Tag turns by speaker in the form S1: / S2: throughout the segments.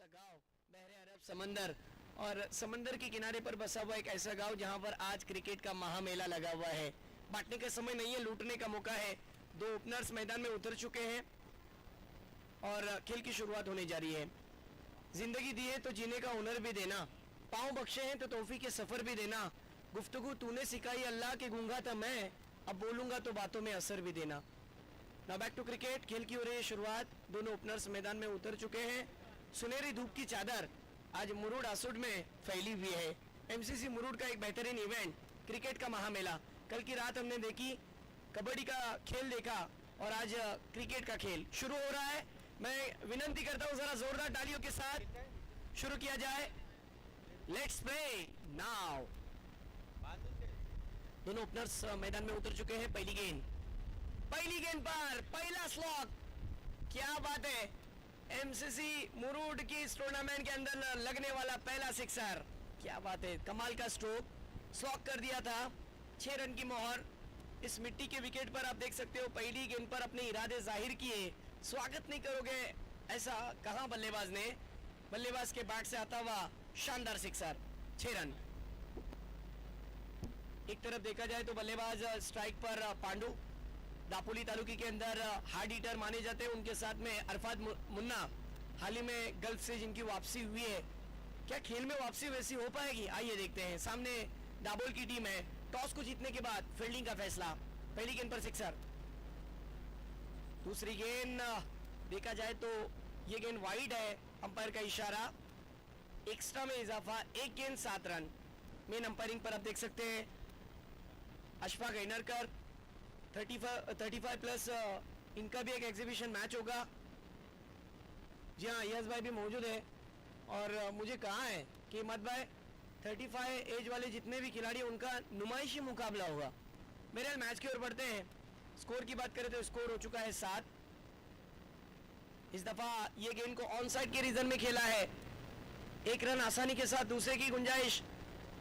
S1: सा गांव बहरे अरब समंदर और समंदर के किनारे पर बसा हुआ एक ऐसा गांव जहां पर आज क्रिकेट का महामेला लगा हुआ है। बांटने का समय नहीं है, लूटने का मौका है। दो ओपनर्स मैदान में उतर चुके हैं और खेल की शुरुआत होने जा रही है। जिंदगी दी है तो जीने का हुनर भी देना, पाँव बख्शे हैं तो तौफीक के सफर भी देना। गुफ्तगू तूने सिखाई अल्लाह के गूंगा था मैं, अब बोलूंगा तो बातों में असर भी देना। ना बैक टू क्रिकेट, खेल की हो रही है शुरुआत। दोनों ओपनर्स मैदान में उतर चुके हैं। सुनहरी धूप की चादर आज मुरुड आसुड में फैली हुई है। एमसीसी मुरुड का एक बेहतरीन इवेंट, क्रिकेट का महामेला। कल की रात हमने देखी कबड्डी का खेल देखा और आज क्रिकेट का खेल शुरू हो रहा है। मैं विनंती करता हूं जरा जोरदार तालियों के साथ शुरू किया जाए। Let's play now. दोनों ओपनर्स मैदान में उतर चुके हैं। पहली गेंद पर पहला स्लॉग, क्या बात है। एमसीसी मुरुड की इस टूर्नामेंट के अंदर लगने वाला पहला सिक्सर, क्या बात है। कमाल का स्ट्रोक, स्लॉग कर दिया था। 6 रन की मोहर इस मिट्टी के विकेट पर आप देख सकते हो। पहली गेंद पर अपने इरादे जाहिर किए, स्वागत नहीं करोगे ऐसा कहा बल्लेबाज ने। बल्लेबाज के बैट से आता हुआ शानदार सिक्सर, 6 रन। एक तरफ देखा जाए तो बल्लेबाज स्ट्राइक पर पांडु दापोली तालुकी के अंदर हार्ड हिटर माने जाते हैं। उनके साथ में अरफात मुन्ना, हाल ही में गल्फ से जिनकी वापसी हुई है। क्या खेल में वापसी वैसी हो पाएगी, आइए देखते हैं। सामने दाबोल की टीम है। टॉस को जीतने के बाद फील्डिंग का फैसला। पहली गेंद पर सिक्सर। दूसरी गेंद देखा जाए तो ये गेंद वाइड है, अंपायर का इशारा। एक्स्ट्रा में इजाफा, एक गेंद 7 रन। मेन अंपायरिंग पर आप देख सकते हैं अशफाक ऐनरकर। 35 प्लस इनका भी एक एग्जीबिशन मैच होगा। जी हाँ, यस भाई भी मौजूद है और मुझे कहा है कि मत भाई 35 एज वाले जितने भी खिलाड़ी उनका नुमाइशी मुकाबला होगा। मेरे मैच की ओर बढ़ते हैं। स्कोर की बात करें तो स्कोर हो चुका है 7। इस दफा ये गेंद को ऑन साइड के रीजन में खेला है। 1 रन आसानी के साथ दूसरे की गुंजाइश,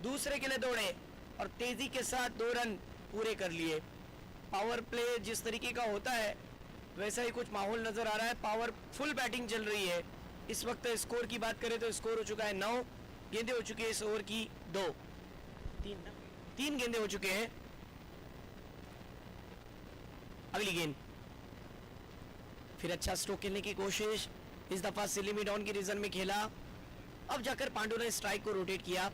S1: दूसरे के लिए दौड़े और तेजी के साथ 2 रन पूरे कर लिए। पावर प्ले जिस तरीके का होता है वैसा ही कुछ माहौल नजर आ रहा है। पावर फुल बैटिंग चल रही है। इस वक्त स्कोर की बात करें तो स्कोर हो चुका है 9। गेंदें हो चुकी है इस ओवर की 3 गेंदें हो चुके हैं। अगली गेंद फिर अच्छा स्ट्रोक खेलने की कोशिश, इस दफा सिली मिड ऑन की रीजन में खेला। अब जाकर पांडु ने स्ट्राइक को रोटेट किया।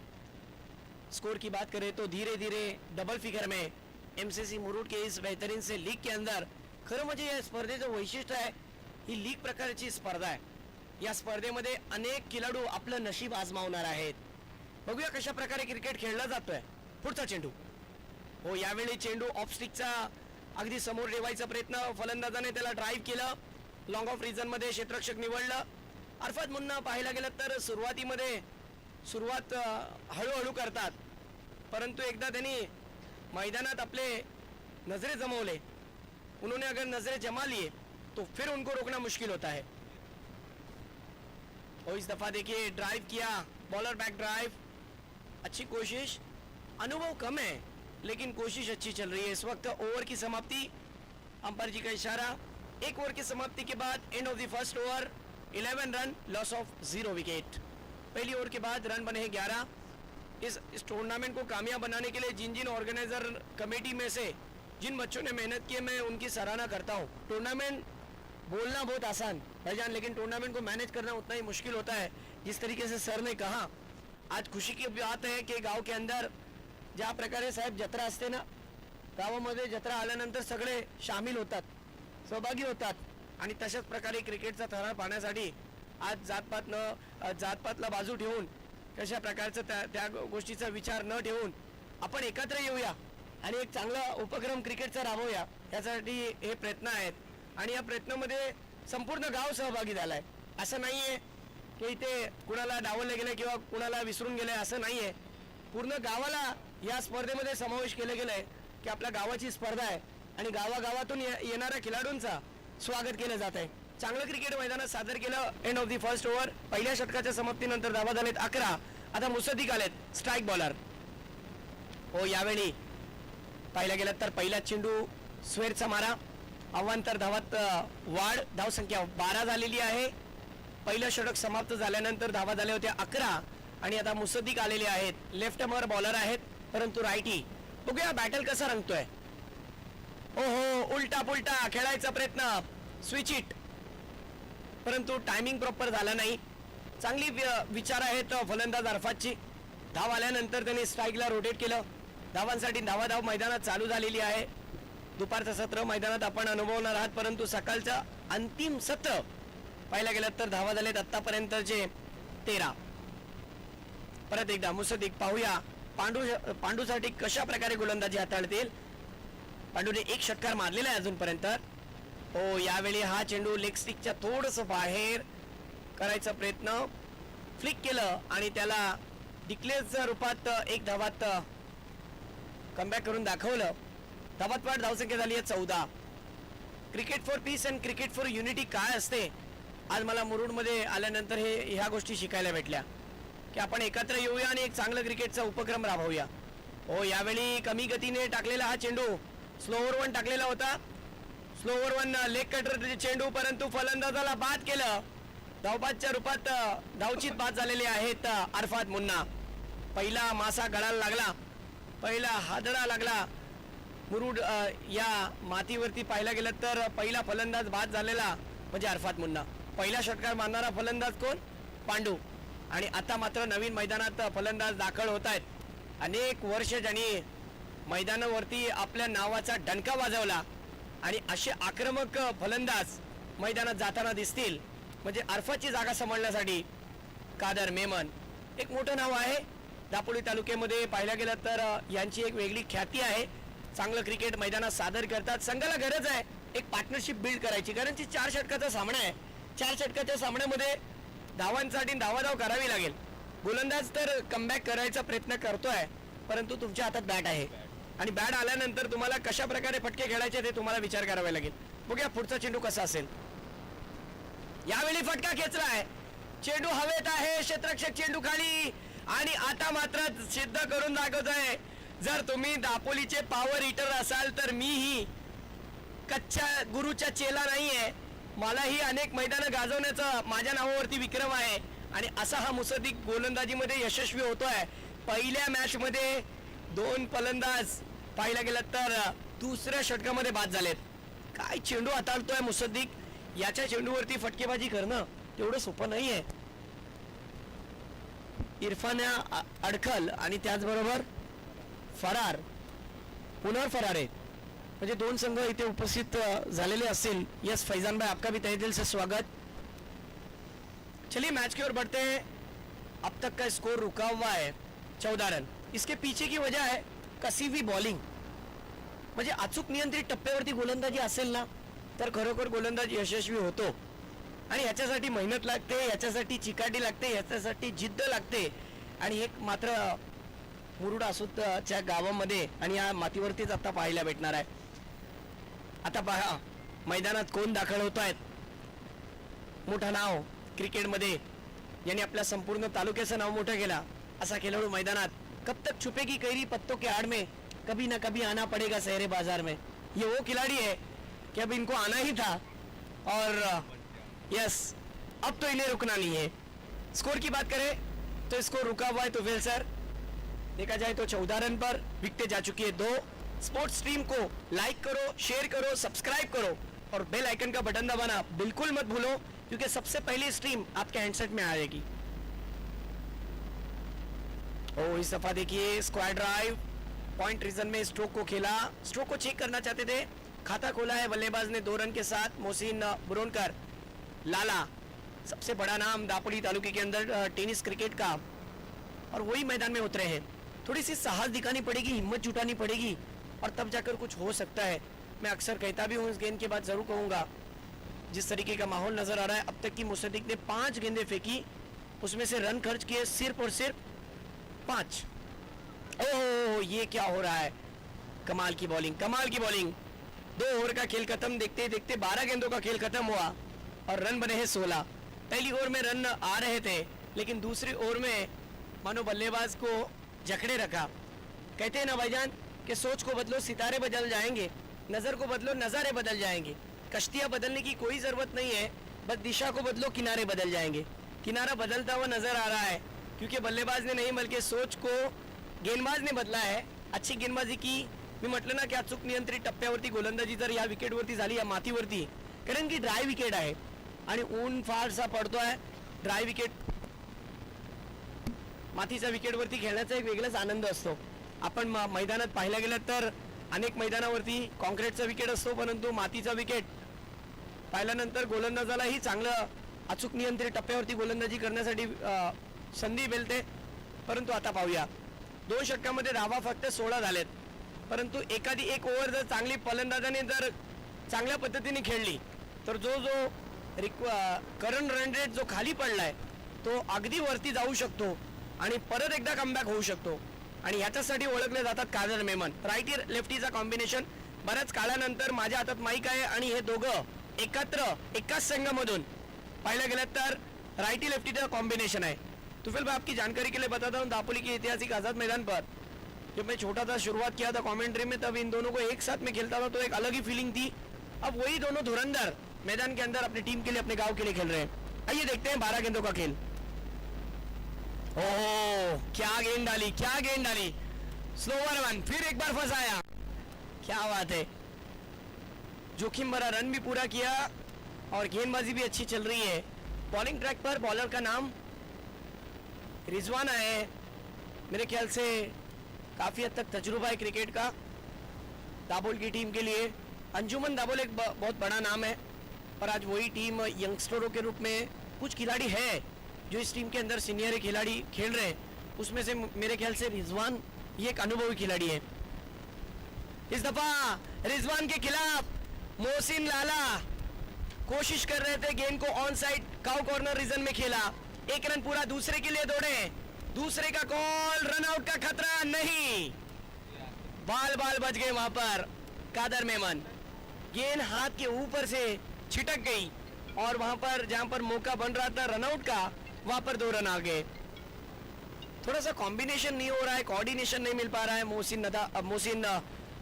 S1: स्कोर की बात करें तो धीरे धीरे डबल फिगर में एमसीसी मुरुड के इस बेहतरीन से लीग के अंदर खरं म्हणजे या स्पर्धेचं वैशिष्ट्य आहे, ही लीग प्रकारची स्पर्धा आहे। या स्पर्धेमध्ये अनेक खेळाडू आपलं नशीब आजमावणार आहेत। बघूया कशा प्रकारे क्रिकेट खेळला जातोय। पुढचा चेंडू, हो यावेळी चेंडू ऑफ स्टिकचा अगदी समोर ठेवायचा प्रयत्न, फलंदाजाने त्याला ड्राईव्ह केलं। लॉंग ऑफ रीजन मध्ये क्षेत्ररक्षक निवडलं। अरफात मुन्ना पाहायला गेलं तर सुरुवात हळूहळू करतात, परंतु एकदा त्यांनी मैदानात अपने नजरें जमौले, उन्होंने अगर नजरें जमा लिए तो फिर उनको रोकना मुश्किल होता है। और इस दफा देखिए ड्राइव किया, बॉलर बैक ड्राइव, अच्छी कोशिश। अनुभव कम है लेकिन कोशिश अच्छी चल रही है। इस वक्त ओवर की समाप्ति, अंपायर जी का इशारा। 1 ओवर की समाप्ति के बाद end of the first over, 11 run, loss of 0 wicket. पहली ओवर के बाद रन बने हैं 11। इस टूर्नामेंट को कामयाब बनाने के लिए जिन ऑर्गेनाइजर कमेटी में से जिन बच्चों ने मेहनत की है, मैं उनकी सराहना करता हूं। टूर्नामेंट बोलना बहुत आसान भाईजान, लेकिन टूर्नामेंट को मैनेज करना उतना ही मुश्किल होता है। जिस तरीके से सर ने कहा, आज खुशी की बात है कि गाव के अंदर ज्या प्रकारे साहेब जत्रा असते ना, गावामध्ये जत्रा आल्यानंतर सगळे शामिल होतात, सहभागी होतात आणि तशाच प्रकारे क्रिकेटचा थरार पाहण्यासाठी आज जातपातला बाजू ठेवून, कशा प्रकारचं त्या गोष्टीचा विचार न ठेवून आपण एकत्र येऊया आणि एक चांगला उपक्रम क्रिकेटचा राबवूया, यासाठी हे प्रयत्न आहेत। आणि या प्रयत्नामध्ये संपूर्ण गाव सहभागी झालाय। असं नाहीये की इथे कुणाला डावलले गेले किंवा कुणाला विसरून गेले, असं नाहीये। पूर्ण गावाला या स्पर्धेमध्ये समावेश केले गेलंय की आपल्या गावाची स्पर्धा आहे आणि गावागावातून येणाऱ्या खेळाडूंचा स्वागत केलं जात आहे। चांगलं क्रिकेट मैदानात सादर केलं। End of the first over, पहिल्या षटकाच्या समाप्तीनंतर धावा झालेत 11। आता मुसद्दीक आलेत स्ट्राइक बॉलर। हो यावेळी पाहिला गेलं तर पहिला चेंडू स्वेरचा मारा, अवांतर धावात वाढ, धावसंख्या 12 झालेली आहे। पहिलं षटक समाप्त झाल्यानंतर धावा झाल्या होत्या 11 आणि आता मुसद्दीक आलेले आहेत. लेफ्ट आर्मर बॉलर आहेत परंतु राईटी. बघूया बॅटल कसा रंगतोय. ओहो, उलटा पुलटा खेळायचा प्रयत्न, स्विच इट, परंतु टायमिंग प्रॉपर झाला नाही. चांगली विचार आहेत फलंदाज अरफातची. धाव आल्यानंतर त्यांनी स्ट्राईकला रोटेट केलं. धावांसाठी धावाधाव मैदानात चालू झालेली आहे. दुपारचं सत्र मैदानात आपण अनुभवणार आहात, परंतु सकाळचं अंतिम सत्र पाहायला गेलं तर धावा झालेत आतापर्यंतचे 13. परत एकदा मुसद्दीक. पाहूया पांडूसाठी कशा प्रकारे गोलंदाजी हाताळतील. पांडूने एक षटकार मारलेला आहे अजूनपर्यंत. हो, यावेळी हा चेंडू लेग स्टिकच्या थोडस बाहेर करायचा प्रयत्न, फ्लिक केलं आणि त्याला डिक्लेअरच्या रूपात एक धावात कमबॅक करून दाखवलं. धावात पाठ धावसंख्या झाली आहे 14. Cricket for peace and cricket for unity काय असते, आज मला मुरुडमध्ये आल्यानंतर ह्या गोष्टी शिकायला भेटल्या की आपण एकत्र येऊया आणि एक चांगलं क्रिकेटचा उपक्रम राबवूया. हो, यावेळी कमी गतीने टाकलेला हा चेंडू स्लोवर वन टाकलेला होता. स्लोवर वन लेग कटर चेंडू, परंतु फलंदाजाला बाद केलं. धावबादच्या रूपात धावचीत बाद झालेले आहेत अरफात मुन्ना. पहिला मासा गळाला लागला, पहिला हादरा लागला. मुरुड या मातीवरती पाहायला गेलं तर पहिला फलंदाज बाद झालेला म्हणजे अरफात मुन्ना. पहिला षटकार मारणारा फलंदाज कोण? पांडू. आणि आता मात्र नवीन मैदानात फलंदाज दाखल होत आहेत. अनेक वर्ष ज्यांनी मैदानावरती आपल्या नावाचा डंका वाजवला आणि असे आक्रमक फलंदाज मैदानात जाताना दिसतील म्हणजे अरफातची जागा सांभाळण्यासाठी कादर मेमन एक मोठं नाव आहे. दापोली तालुक्यामध्ये पाहायला गेलं तर यांची एक वेगळी ख्याती आहे. चांगलं क्रिकेट मैदानात सादर करतात. संघाला गरज आहे एक पार्टनरशिप बिल्ड करायची, कारण ती 4 षटकाचा सामना आहे. 4 षटकाच्या सामन्यामध्ये धावांसाठी धावाधाव करावी लागेल. गोलंदाज तर कमबॅक करायचा प्रयत्न करतोय, परंतु तुमच्या हातात बॅट आहे आणि बॅट आल्यानंतर तुम्हाला कशा प्रकारे फटके खेळायचे ते तुम्हाला विचार करावा लागेल. बघूया पुढचा चेंडू कसा असेल. यावेळी फटका खेचलाय, चेंडू हवेत आहे, क्षेत्ररक्षक चेंडू खाली आणि आता मात्र सिद्ध करून दाखवतोय. जर तुम्ही दापोलीचे पॉवर हिटर असाल तर मीही कच्च्या गुरुच्या चेला नाहीये. मलाही अनेक मैदानं गाजवण्याचा माझ्या नावावरती विक्रम आहे आणि असा हा मुसद्दीक गोलंदाजीमध्ये यशस्वी होतोय. पहिल्या मॅच मध्ये 2 फलंदाज पाहायला गेलं तर दुसऱ्या षटकामध्ये बाद झालेत. काय चेंडू हाताळतोय मुसद्दीक. याच्या चेंडूवरती फटकेबाजी करणं तेवढं सोपं नाहीये. इरफान अडखल आणि त्याचबरोबर फरार पुनर्फरार आहे, म्हणजे 2 संघ इथे उपस्थित झालेले असतील. यस फैजान भाई, आपका भी तहे दिल से स्वागत. चलिए मैच की ओर बढ़ते हैं. अब तक का स्कोर रुका हुआ है 14 रन. इसके पीछे की वजह है कसी हुई बॉलिंग. म्हणजे अचूक नियंत्रित टप्प्यावरती गोलंदाजी असेल ना तर खरोखर गोलंदाज यशस्वी होतो. आणि याच्यासाठी मेहनत लागते, याच्यासाठी चिकाटी लागते, याच्यासाठी जिद्द लागते. आणि एक मात्र मुरुड आसुतच्या गावामध्ये आणि या मातीवरतीच आता पाहायला भेटणार आहे. आता पहा मैदानात कोण दाखल होत आहेत. मोठं नाव क्रिकेटमध्ये, यांनी आपल्या संपूर्ण तालुक्याचं नाव मोठं केला असा खेळाडू मैदानात. कब तक छुपेगी कैरी पत्तों के आड़ में, कभी ना कभी आना पड़ेगा शहरे बाजार में. ये वो खिलाड़ी है कि अब इनको आना ही था और यस अब तो इन्हें रुकना नहीं है. स्कोर की बात करें तो स्कोर रुका हुआ है तो वेल सर देखा जाए तो 14 रन पर विकेटें जा चुकी है 2. स्पोर्ट्स स्ट्रीम को लाइक करो, शेयर करो, सब्सक्राइब करो और बेल आइकन का बटन दबाना बिल्कुल मत भूलो, क्योंकि सबसे पहली स्ट्रीम आपके हैंडसेट में आएगी. ओ इस दफा देखिए स्क्वायर ड्राइव, पॉइंट रीजन में स्ट्रोक को खेला. स्ट्रोक को चेक करना चाहते थे, खाता खोला है बल्लेबाज ने 2 रन के साथ. मोहसिन बुरोनकर, लाला सबसे बड़ा नाम दापोली तालुके के अंदर टेनिस क्रिकेट का, और वही मैदान में उतरे हैं. थोड़ी सी साहस दिखानी पड़ेगी, हिम्मत जुटानी पड़ेगी और तब जाकर कुछ हो सकता है. मैं अक्सर कहता भी हूँ, इस गेंद के बाद जरूर कहूँगा. जिस तरीके का माहौल नजर आ रहा है, अब तक की मुसद्दीक ने 5 गेंदें फेंकी, उसमें से रन खर्च किए सिर्फ और सिर्फ 5. ओह ये क्या हो रहा है. कमाल की बॉलिंग, कमाल की बॉलिंग. 2 ओवर का खेल खत्म, देखते देखते 12 गेंदों का खेल खत्म हुआ और रन बने हैं 16. पहली ओवर में रन आ रहे थे, लेकिन दूसरी ओवर में मानो बल्लेबाज को जकड़े रखा. कहते हैं ना भाईजान कि सोच को बदलो सितारे बदल जाएंगे, नजर को बदलो नजारे बदल जाएंगे. कश्तियां बदलने की कोई जरूरत नहीं है, बस दिशा को बदलो, किनारे बदल जाएंगे. किनारा बदलता हुआ नजर आ रहा है क्योंकि बल्लेबाज ने नाही बल्कि सोच को गेंदबाजने बदला आहे. अच्छी गेंदबाजी की. मी म्हटलं ना की अचूक नियंत्रित टप्प्यावरती गोलंदाजी जर या विकेटवरती झाली, या मातीवरती, कारण की ड्राय विकेट आहे आणि ऊन फारसा पडतोय. ड्राय विकेट, मातीच्या विकेटवरती खेळण्याचा एक वेगळाच आनंद असतो. आपण मैदानात पाहायला गेलं तर अनेक मैदानावरती कॉन्क्रीटचा विकेट असतो, परंतु मातीचा विकेट पाहिल्यानंतर गोलंदाजालाही चांगलं अचूक नियंत्रित टप्प्यावरती गोलंदाजी करण्यासाठी संधी मिळते. परंतु आता पाहूया, 2 षटकामध्ये धावा फक्त 16 झालेत, परंतु एखादी एक ओव्हर जर चांगली फलंदाजाने जर चांगल्या पद्धतीने खेळली तर जो करंट रन रेट जो खाली पडलाय तो अगदी वरती जाऊ शकतो आणि परत एकदा कमबॅक होऊ शकतो. आणि ह्याच्यासाठी ओळखले जातात कादर मेमन. राईटी लेफ्टीचा कॉम्बिनेशन. बऱ्याच काळानंतर माझ्या हातात माईक आहे आणि हे दोघं एकत्र एकाच संघामधून पाहिलं गेलं तर राइटी लेफ्टी का कॉम्बिनेशन है. तुफेल भाई, आपकी जानकारी के लिए बताता हूँ, दापोली के ऐतिहासिक आज़ाद मैदान पर जब मैं छोटा था, शुरुआत किया था कमेंट्री में, तब इन दोनों को एक साथ में खेलता था तो एक अलग ही फीलिंग थी. अब वही दोनों धुरंधर मैदान के अंदर अपनी टीम के लिए, अपने गांव के लिए खेल रहे हैं. आइए देखते हैं 12 गेंदों का खेल. ओह, क्या गेंद डाली, क्या गेंद डाली. स्लोवर वन, फिर एक बार फंसाया. क्या बात है. जोखिम भरा रन भी पूरा किया और गेंदबाजी भी अच्छी चल रही है. बॉलिंग ट्रैक पर बॉलर का नाम रिजवान है. मेरे ख्याल से काफ़ी हद तक तजुर्बा है क्रिकेट का दाबोल की टीम के लिए. अंजुमन दाबोल एक बहुत बड़ा नाम है, पर आज वही टीम यंगस्टरों के रूप में कुछ खिलाड़ी है जो इस टीम के अंदर सीनियर खिलाड़ी खेल रहे हैं. उसमें से मेरे ख्याल से रिजवान ये एक अनुभवी खिलाड़ी है. इस दफा रिजवान के खिलाफ मोहसिन लाला कोशिश कर रहे थे, गेंद को on side cow corner region में खेला. एक रन पूरा दूसरे के लिए दौड़े. दूसरे का कॉल, रन आउट का खतरा नहीं. बाल बाल बच गए वहां पर कादर मेमन. गेंद हाथ के ऊपर से छिटक गई और वहां पर जहां पर मौका बन रहा था रन आउट का, वहां पर 2 रन आ गए. थोड़ा सा कॉम्बिनेशन नहीं हो रहा है, कोऑर्डिनेशन नहीं मिल पा रहा है मोहसिन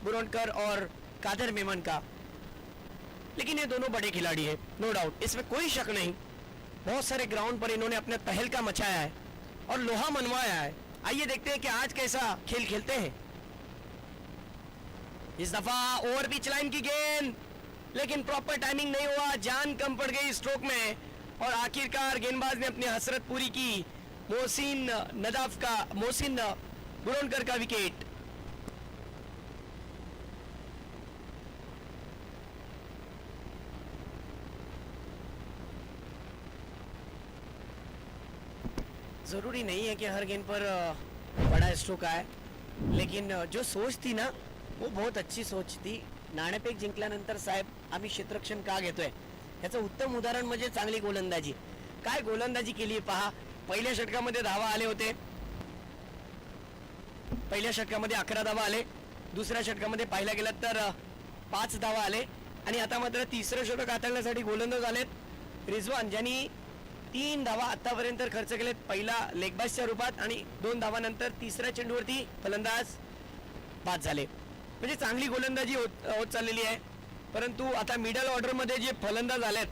S1: बुरोनकर और कादर मेमन का. लेकिन ये दोनों बड़े खिलाड़ी हैं, नो डाउट, इसमें कोई शक नहीं. बहुत सारे ग्राउंड पर इन्होंने अपने तहलका मचाया है और लोहा मनवाया है. आइए देखते हैं कि आज कैसा खेल खेलते हैं. इस दफा ओवर पिच लाइन की गेंद, लेकिन प्रॉपर टाइमिंग नहीं हुआ, जान कम पड़ गई स्ट्रोक में और आखिरकार गेंदबाज ने अपनी हसरत पूरी की. मोहसिन बुरोनकर का विकेट. ज़रूरी नहीं है कि हर गेंद पर बड़ा स्ट्रोक आए, लेकिन जो सोच थी ना वो बहुत अच्छी सोच थी. नाणेफेक जिंकल्यानंतर साहेब आम्ही क्षेत्ररक्षण का घेतोय याचं उत्तम उदाहरण म्हणजे चांगली गोलंदाजी. काय गोलंदाजी केली आहे पहा. पहिल्या षटकामध्ये धावा आले होते, पहिल्या षटकामध्ये 11 धावा आले, दुसऱ्या षटकामध्ये पाहायला गेलं तर 5 धावा आले आणि आता मात्र तिसरं षटक हाताळण्यासाठी गोलंदाज आलेत रिजवान, ज्यांनी 3 धावा आतापर्यंत खर्च केलेत. पहिला लेगबाजच्या रूपात आणि 2 धावानंतर तिसऱ्या चेंडूवरती फलंदाज बाद झाले. म्हणजे चांगली गोलंदाजी होत चाललेली आहे. परंतु आता मिडल ऑर्डरमध्ये जे फलंदाज आलेत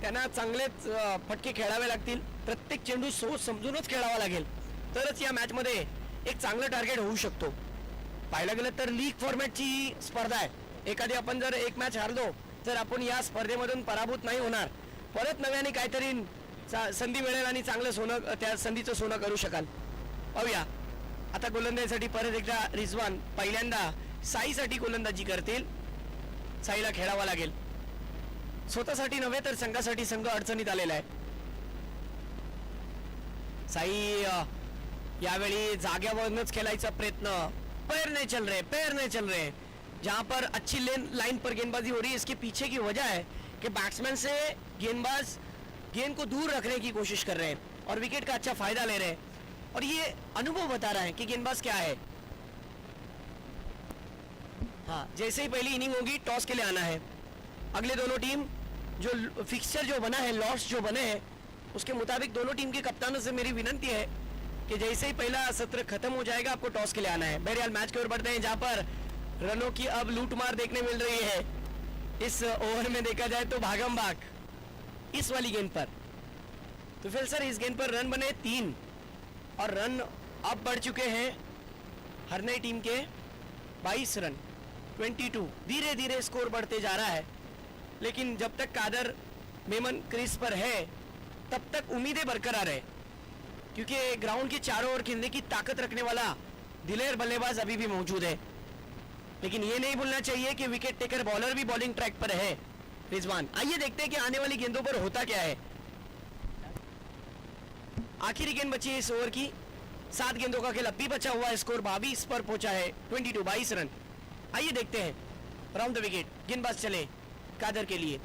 S1: त्यांना चांगलेच फटके खेळावे लागतील. प्रत्येक चेंडू सोच समजूनच खेळावा लागेल, तरच या मॅचमध्ये एक चांगलं टार्गेट होऊ शकतो. पाहायला गेलं तर लीग फॉर्मॅटची स्पर्धा आहे. एखादी आपण जर एक मॅच हारलो तर आपण या स्पर्धेमधून पराभूत नाही होणार. परत नव्याने काहीतरी संधी मिळेल आणि चांगलं सोनं, त्या संधीचं सोनं करू शकाल. पाहूया आता गोलंदाजीसाठी परत एकदा रिजवान पहिल्यांदा साईसाठी गोलंदाजी करतील. साईला खेळावा लागेल. स्वतःसाठी नव्हे तर संघासाठी संघ अडचणीत आलेला आहे. साई यावेळी जाग्यावरूनच खेळायचा प्रयत्न. पैर नहीं चल रहे. जहां पर अच्छी लाइन पर गेंदबाजी हो रही है, इसके पीछे की वजह है कि बैट्समैन से गेंदबाज गेंद को दूर रखने की कोशिश कर रहे हैं और विकेट का अच्छा फायदा ले रहे हैं. और ये अनुभव बता रहा है कि गेंदबाज क्या है. हाँ, जैसे ही पहली इनिंग होगी टॉस के लिए आना है. अगले दोनों टीम जो फिक्सचर जो बना है, लॉस जो बने हैं, उसके मुताबिक दोनों टीम के कप्तानों से मेरी विनंती है कि जैसे ही पहला सत्र खत्म हो जाएगा आपको टॉस के लिए आना है. बहरहाल मैच की ओर बढ़ते हैं, जहां पर रनों की अब लूटमार देखने मिल रही है. इस ओवर में देखा जाए तो भागम भाग. इस वाली गेंद पर। तो फिर सर इस गेंद पर रन बने 3 और रन अब बढ़ चुके हैं हरनई टीम के 22 रन 22। धीरे धीरे स्कोर बढ़ते जा रहा है, लेकिन जब तक कादर मेमन क्रीज पर है तब तक उम्मीदें बरकरार है, क्योंकि ग्राउंड के चारों ओर खेलने की ताकत रखने वाला दिलेर बल्लेबाज अभी भी मौजूद है। लेकिन ये नहीं भूलना चाहिए कि विकेट टेकर बॉलर भी बॉलिंग ट्रैक पर है रिजवान। आइए देखते हैं कि आने वाली गेंदों पर होता क्या है। आखिरी गेंद बची है इस ओवर की, 7 गेंदों का खेल अब भी बचा हुआ है, स्कोर 22 पर पहुंचा है, 22 रन। आइए देखते हैं राउंड द विकेट, गेंदबाज चले कादर के लिए।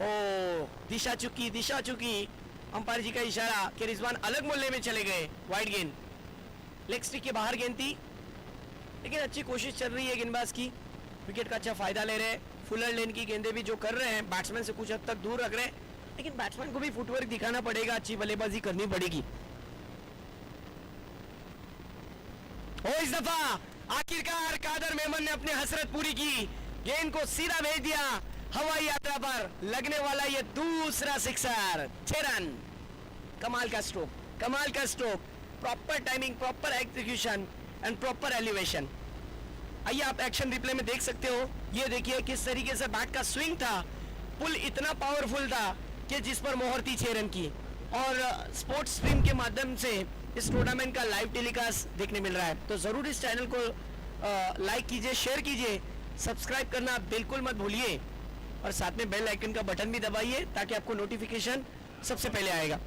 S1: ओ दिशा चुकी, अंपायर जी का इशारा कि रिजवान अलग मोहल्ले में चले गए। वाइड गेंद लेग स्टिक के बाहर गेंद थी, लेकिन अच्छी कोशिश चल रही है गेंदबाज की, विकेट का अच्छा फायदा ले रहे हैं। फुलर लेन की गेंदें भी जो कर रहे हैं बैट्समैन से कुछ हद तक दूर रख रहे हैं, लेकिन बैट्समैन को भी फुटवर्क दिखाना पड़ेगा, अच्छी बल्लेबाजी करनी पड़ेगी। इस दफा आखिरकार कादर मेमन ने अपनी हसरत पूरी की, गेंद को सीधा भेज दिया हवाई यात्रा पर, लगने वाला ये दूसरा सिक्सर, 6 रन। कमाल का stroke, proper timing, proper execution and proper elevation. आइए आप एक्शन रिप्ले में देख सकते हो, ये देखिए किस तरीके से बैट का स्विंग था, पुल इतना पावरफुल था कि जिस पर मोहर थी 6 रन की। और स्पोर्ट्स स्ट्रीम के माध्यम से इस टूर्नामेंट का लाइव टेलीकास्ट देखने मिल रहा है, तो जरूर इस चैनल को लाइक कीजिए, शेयर कीजिए, सब्सक्राइब करना बिल्कुल मत भूलिए, और साथ में बेल आइकन का बटन भी दबाइए ताकि आपको नोटिफिकेशन सबसे पहले आएगा।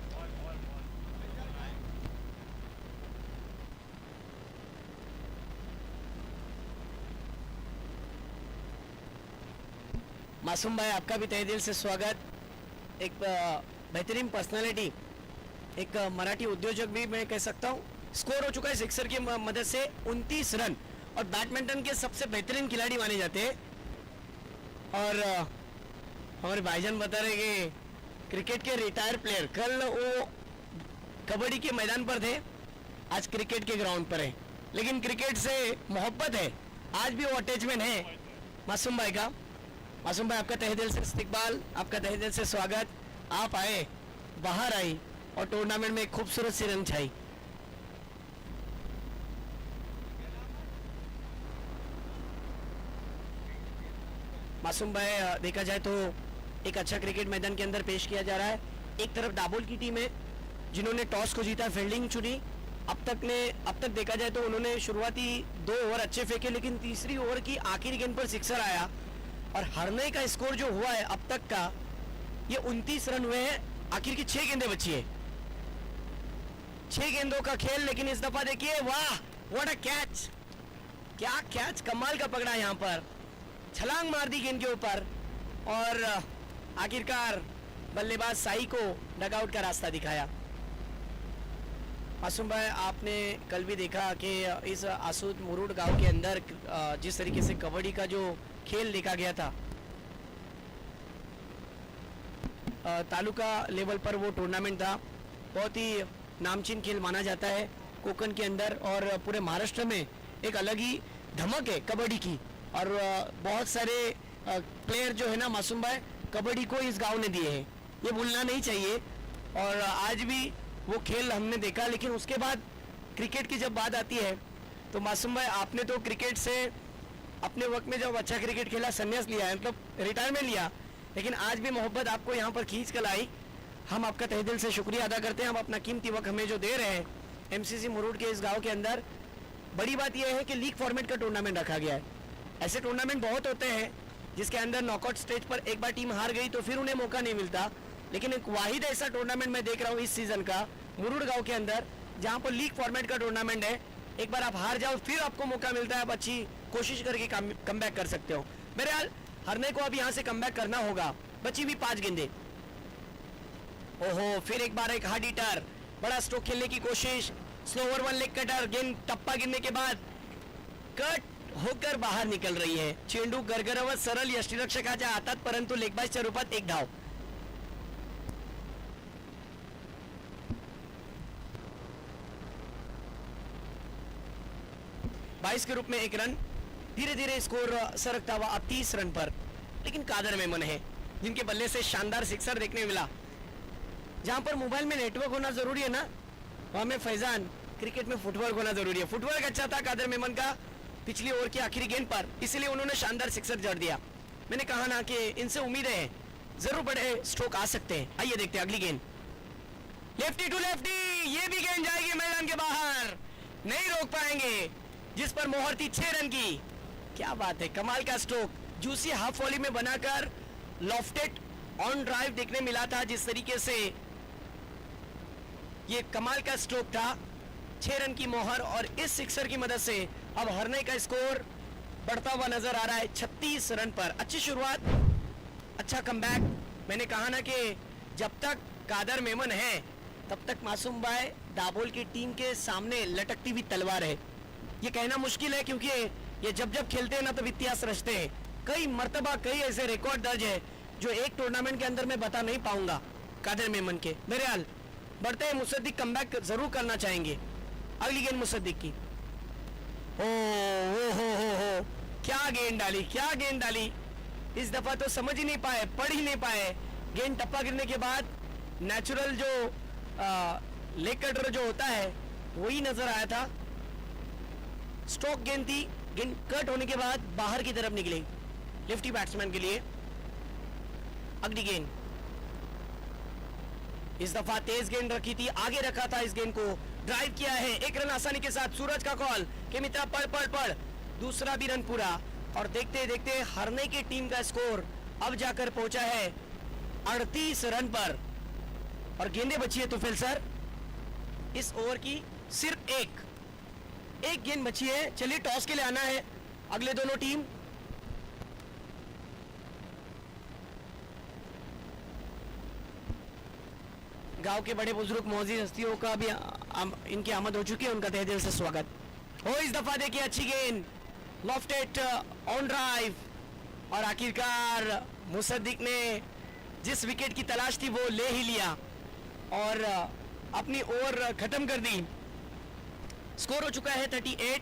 S1: मासूम भाई, आपका भी तहे दिल से स्वागत। एक बेहतरीन पर्सनालिटी, एक मराठी उद्योजक भी मैं कह सकता हूँ। स्कोर हो चुका है सिक्सर की मदद से 29 रन, और बैडमिंटन के सबसे बेहतरीन खिलाड़ी माने जाते हैं। और हमारे भाईजान बता रहे कि क्रिकेट के रिटायर प्लेयर, कल वो कबड्डी के मैदान पर थे, आज क्रिकेट के ग्राउंड पर है, लेकिन क्रिकेट से मोहब्बत है, आज भी वो अटैचमेंट है मासूम भाई का। मासूम भाई, आपका तहे दिल से इस्तकबाल, आपका तहे दिल से स्वागत। आप आए, बाहर आई और टूर्नामेंट में एक खूबसूरत सी रन छाई। मासूम भाई, देखा जाए तो एक अच्छा क्रिकेट मैदान के अंदर पेश किया जा रहा है। एक तरफ दाबोल की टीम है जिन्होंने टॉस को जीता, फील्डिंग चुनी। अब तक देखा जाए तो उन्होंने शुरुआती 2 ओवर अच्छे फेंके, लेकिन तीसरी ओवर की आखिरी गेंद पर सिक्सर आया, और हरने का स्कोर जो हुआ है अब तक का, ये 29 रन हुए हैं। आखिर की 6 गेंदें बची है, 6 गेंदों का खेल, लेकिन इस दफा देखिए, वाह व्हाट अ कैच, क्या कैच, कमाल का पकड़ा यहाँ पर, छलांग मार दी गेंद के ऊपर, और आखिरकार बल्लेबाज साई को डगआउट का रास्ता दिखाया। मासूम भाई, आपने कल भी देखा कि इस आसूद मुरुड गांव के अंदर जिस तरीके से कबड्डी का जो खेल देखा गया था, तालुका लेवल पर वो टूर्नामेंट था, बहुत ही नामचीन खेल माना जाता है कोकण के अंदर, और पूरे महाराष्ट्र में एक अलग ही धमक है कबड्डी की। और बहुत सारे प्लेयर जो है ना मासूम भाई, कबड्डी को इस गांव ने दिए हैं, ये भूलना नहीं चाहिए। और आज भी वो खेल हमने देखा, लेकिन उसके बाद क्रिकेट की जब बात आती है तो मासूम भाई, आपने तो क्रिकेट से अपने वक्त में जब अच्छा क्रिकेट खेला, संन्यास लिया है, मतलब रिटायरमेंट लिया, लेकिन आज भी मोहब्बत आपको यहाँ पर खींच कर लाई। हम आपका तहे दिल से शुक्रिया अदा करते हैं। हम अपना कीमती वक्त हमें जो दे रहे हैं एमसीसी मुरुड के इस गांव के अंदर। बड़ी बात यह है कि लीग फॉर्मेट का टूर्नामेंट रखा गया है। ऐसे टूर्नामेंट बहुत होते हैं जिसके अंदर नॉकआउट स्टेज पर एक बार टीम हार गई तो फिर उन्हें मौका नहीं मिलता, लेकिन एक वाहिद ऐसा टूर्नामेंट मैं देख रहा हूँ इस सीजन का मुरुड गांव के अंदर, जहां पर लीग फॉर्मेट का टूर्नामेंट है। एक बार आप हार जाओ, फिर आपको मौका मिलता है, आप अच्छी कोशिश करके कमबैक कर सकते हो। बहरहाल हरने को अब यहाँ से कमबैक करना होगा। बची भी 5 गेंदें। ओहो, फिर एक बार एक हार्ड हिटर, बड़ा स्ट्रोक खेलने की कोशिश, स्लोवर 1 लेग कटर, गेंद टप्पा गिरने के बाद कट होकर बाहर निकल रही है। चेंडू गरगरवत सरळ यष्टीरक्षकाच्या हातात, परंतु लेगबाजच्या रूपात एक धाव। बाईस के रूप में 1 रन। धीरे धीरे स्कोर सरकता हुआ अब 30 रन पर, लेकिन कादर मेमन है। जिनके बल्ले से शानदार सिक्सर देखने मिला। जहां पर मोबाइल में नेटवर्क होना जरूरी है ना, वहां में फैजान क्रिकेट में फुटवर्क होना जरूरी है। फुटवर्क अच्छा था कादर मेमन का पिछली ओवर की आखिरी गेंद पर, इसीलिए उन्होंने शानदार सिक्सर जड़ दिया। मैंने कहा ना कि इनसे उम्मीद है जरूर बड़े स्ट्रोक आ सकते हैं। आइए देखते हैं अगली गेंद, लेफ्टी टू लेफ्टी, ये भी गेंद जाएगी मैदान के बाहर, नहीं रोक पाएंगे, जिस पर मोहर थी 6 रन की। क्या बात है, कमाल का स्ट्रोक, जूसी हाफ वॉली में बनाकर लॉफ्टेड ऑन ड्राइव देखने मिला था। जिस तरीके से ये कमाल का स्ट्रोक था, 6 रन की मोहर, और इस सिक्सर की मदद से अब हरने का स्कोर बढ़ता हुआ नजर आ रहा है 36 रन पर। अच्छी शुरुआत, अच्छा कमबैक। मैंने कहा ना कि जब तक कादर मेमन है तब तक मासूम भाई दाबोल की टीम के सामने लटकती हुई तलवार है। ये कहना मुश्किल है क्योंकि ये जब जब खेलते हैं ना तब इतिहास रचते हैं। कई मर्तबा कई ऐसे रिकॉर्ड दर्ज है जो एक टूर्नामेंट के अंदर मैं बता नहीं पाऊंगा कादर मेमन के। बहरहाल बढ़ते हैं, मुसद्दिक कमबैक जरूर करना चाहेंगे। अगली गेंद मुसद्दिक की, हो क्या गेंद डाली, क्या गेंद डाली। इस दफा तो समझ ही नहीं पाए, पढ़ ही नहीं पाए। गेंद टप्पा गिरने के बाद नेचुरल जो लेग कटर जो होता है वही नजर आया था। स्ट्रोक गेंद थी, गेंद कट होने के बाद बाहर की तरफ निकली लेफ्टी बैट्समैन के लिए। अगली गेंद, इस दफा तेज गेंद रखी थी, आगे रखा था, इस गेंद को ड्राइव किया है, 1 रन आसानी के साथ। सूरज का कॉल कि मित्रा पढ़, दूसरा भी रन पूरा, और देखते देखते हारने की टीम का स्कोर अब जाकर पहुंचा है 38 रन पर। और गेंदें बची है तुफैल सर, इस ओवर की सिर्फ एक गेंद बची है। चलिए टॉस के लिए आना है अगले दोनों टीम। गांव के बड़े बुजुर्ग मौजूद हस्तियों का भी इनकी आमद हो चुकी है, उनका तहे दिल से स्वागत हो। इस दफा देखिए अच्छी गेंद, लॉफ्टेड ऑन ड्राइव, और आखिरकार मुसद्दिक ने जिस विकेट की तलाश थी वो ले ही लिया और अपनी ओवर खत्म कर दी। स्कोर हो चुका है 38,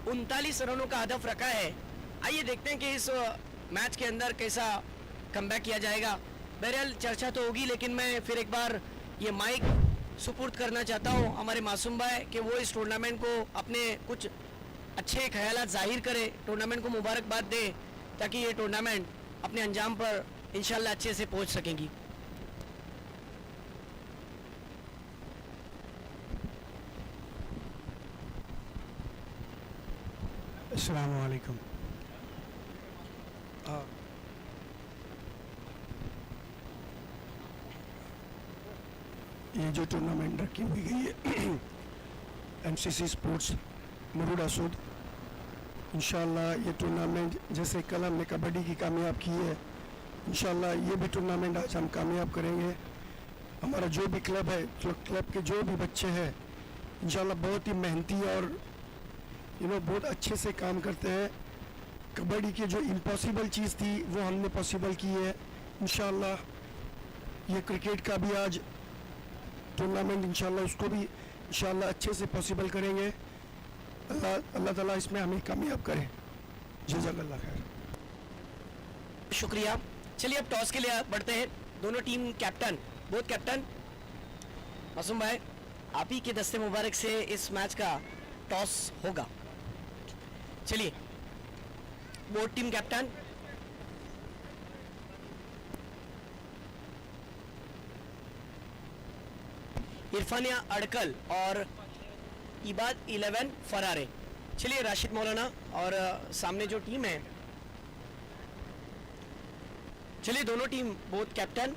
S1: 39 रनों का हदफ रखा है। आइए देखते हैं कि इस मैच के अंदर कैसा कमबैक किया जाएगा। बहरहाल चर्चा तो होगी, लेकिन मैं फिर एक बार ये माइक सुपुर्द करना चाहता हूँ हमारे मासूम भाई कि वो इस टूर्नामेंट को अपने कुछ अच्छे ख्यालात जाहिर करे, टूर्नामेंट को मुबारकबाद दे, ताकि ये टूर्नामेंट अपने अंजाम पर इंशाल्लाह अच्छे से पहुँच सकेंगी।
S2: अस्सलामु अलैकुम। ये जो टूर्नामेंट रखी हुई गई है एमसीसी स्पोर्ट्स मरूड़ा सूद, इंशाल्लाह ये टूर्नामेंट जैसे कल हमने कबड्डी की कामयाब की है, इंशाल्लाह ये भी टूर्नामेंट आज हम कामयाब करेंगे। हमारा जो भी क्लब है, क्लब के जो भी बच्चे हैं, इंशाल्लाह बहुत ही मेहनती और बहुत अच्छे से काम करते हैं। कबड्डी की जो इम्पॉसिबल चीज़ थी वो हमने पॉसिबल की है। इंशाल्लाह ये क्रिकेट का भी आज टूर्नामेंट इंशाल्लाह उसको भी इंशाल्लाह अच्छे से पॉसिबल करेंगे। अल्लाह ताला इसमें हमें कामयाब करे। जज़ाकल्लाह खैर।
S1: शुक्रिया। चलिए अब टॉस के लिए बढ़ते हैं। दोनों टीम कैप्टन, बोथ कैप्टन मासूम भाई, आप ही के दस्ते मुबारक से इस मैच का टॉस होगा। चलिए बोथ टीम कैप्टन, इरफानिया अड़कल और इबाद 11 फरारे। चलिए राशिद मौलाना और सामने जो टीम है, चलिए दोनों टीम बोथ कैप्टन।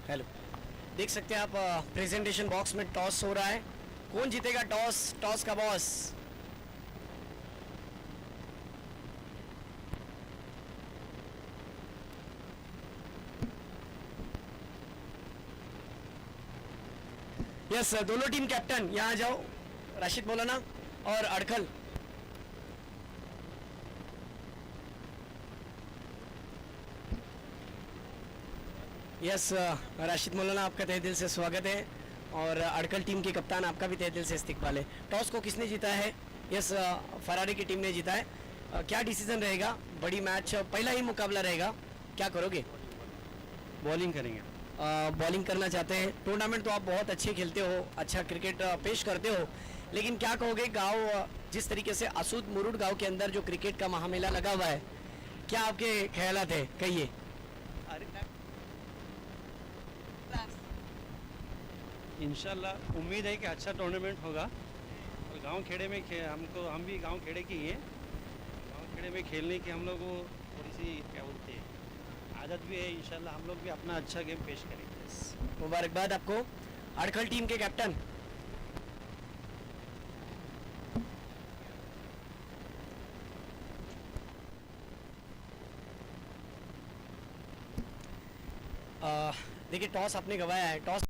S1: हेलो, देख सकते हैं आप प्रेजेंटेशन बॉक्स में टॉस हो रहा है। कौन जीतेगा टॉस? टॉस का बॉस यस दोनों टीम कैप्टन यहाँ जाओ, राशिद मौलाना और अड़खल। यस राशिद मौलाना, आपका तहे दिल से स्वागत है और अड़कल टीम के कप्तान आपका भी तहे दिल से इस्तकबाल है। टॉस को किसने जीता है? यस फरारी की टीम ने जीता है। क्या डिसीजन रहेगा? बड़ी मैच पहला ही मुकाबला रहेगा, क्या करोगे?
S3: बॉलिंग करेंगे।
S1: बॉलिंग करना चाहते हैं। टूर्नामेंट तो आप बहुत अच्छे खेलते हो, अच्छा क्रिकेट पेश करते हो, लेकिन क्या कहोगे गांव जिस तरीके से असूद मुरुड गांव के अंदर जो क्रिकेट का महामेला लगा हुआ है, क्या आपके ख्यालात है? कहिए।
S3: इंशाल्लाह उम्मीद है कि अच्छा टूर्नामेंट होगा और गांव खेड़े में हम भी गांव खेड़े की ही हैं। गांव खेड़े में खेलने की हम लोग को थोड़ी सी क्या बोलते हैं आदत भी है। इंशाल्लाह हम लोग भी अपना अच्छा गेम पेश करेंगे।
S1: मुबारकबाद आपको। अड़खल टीम के कैप्टन देखिए, टॉस आपने गवाया है। टॉस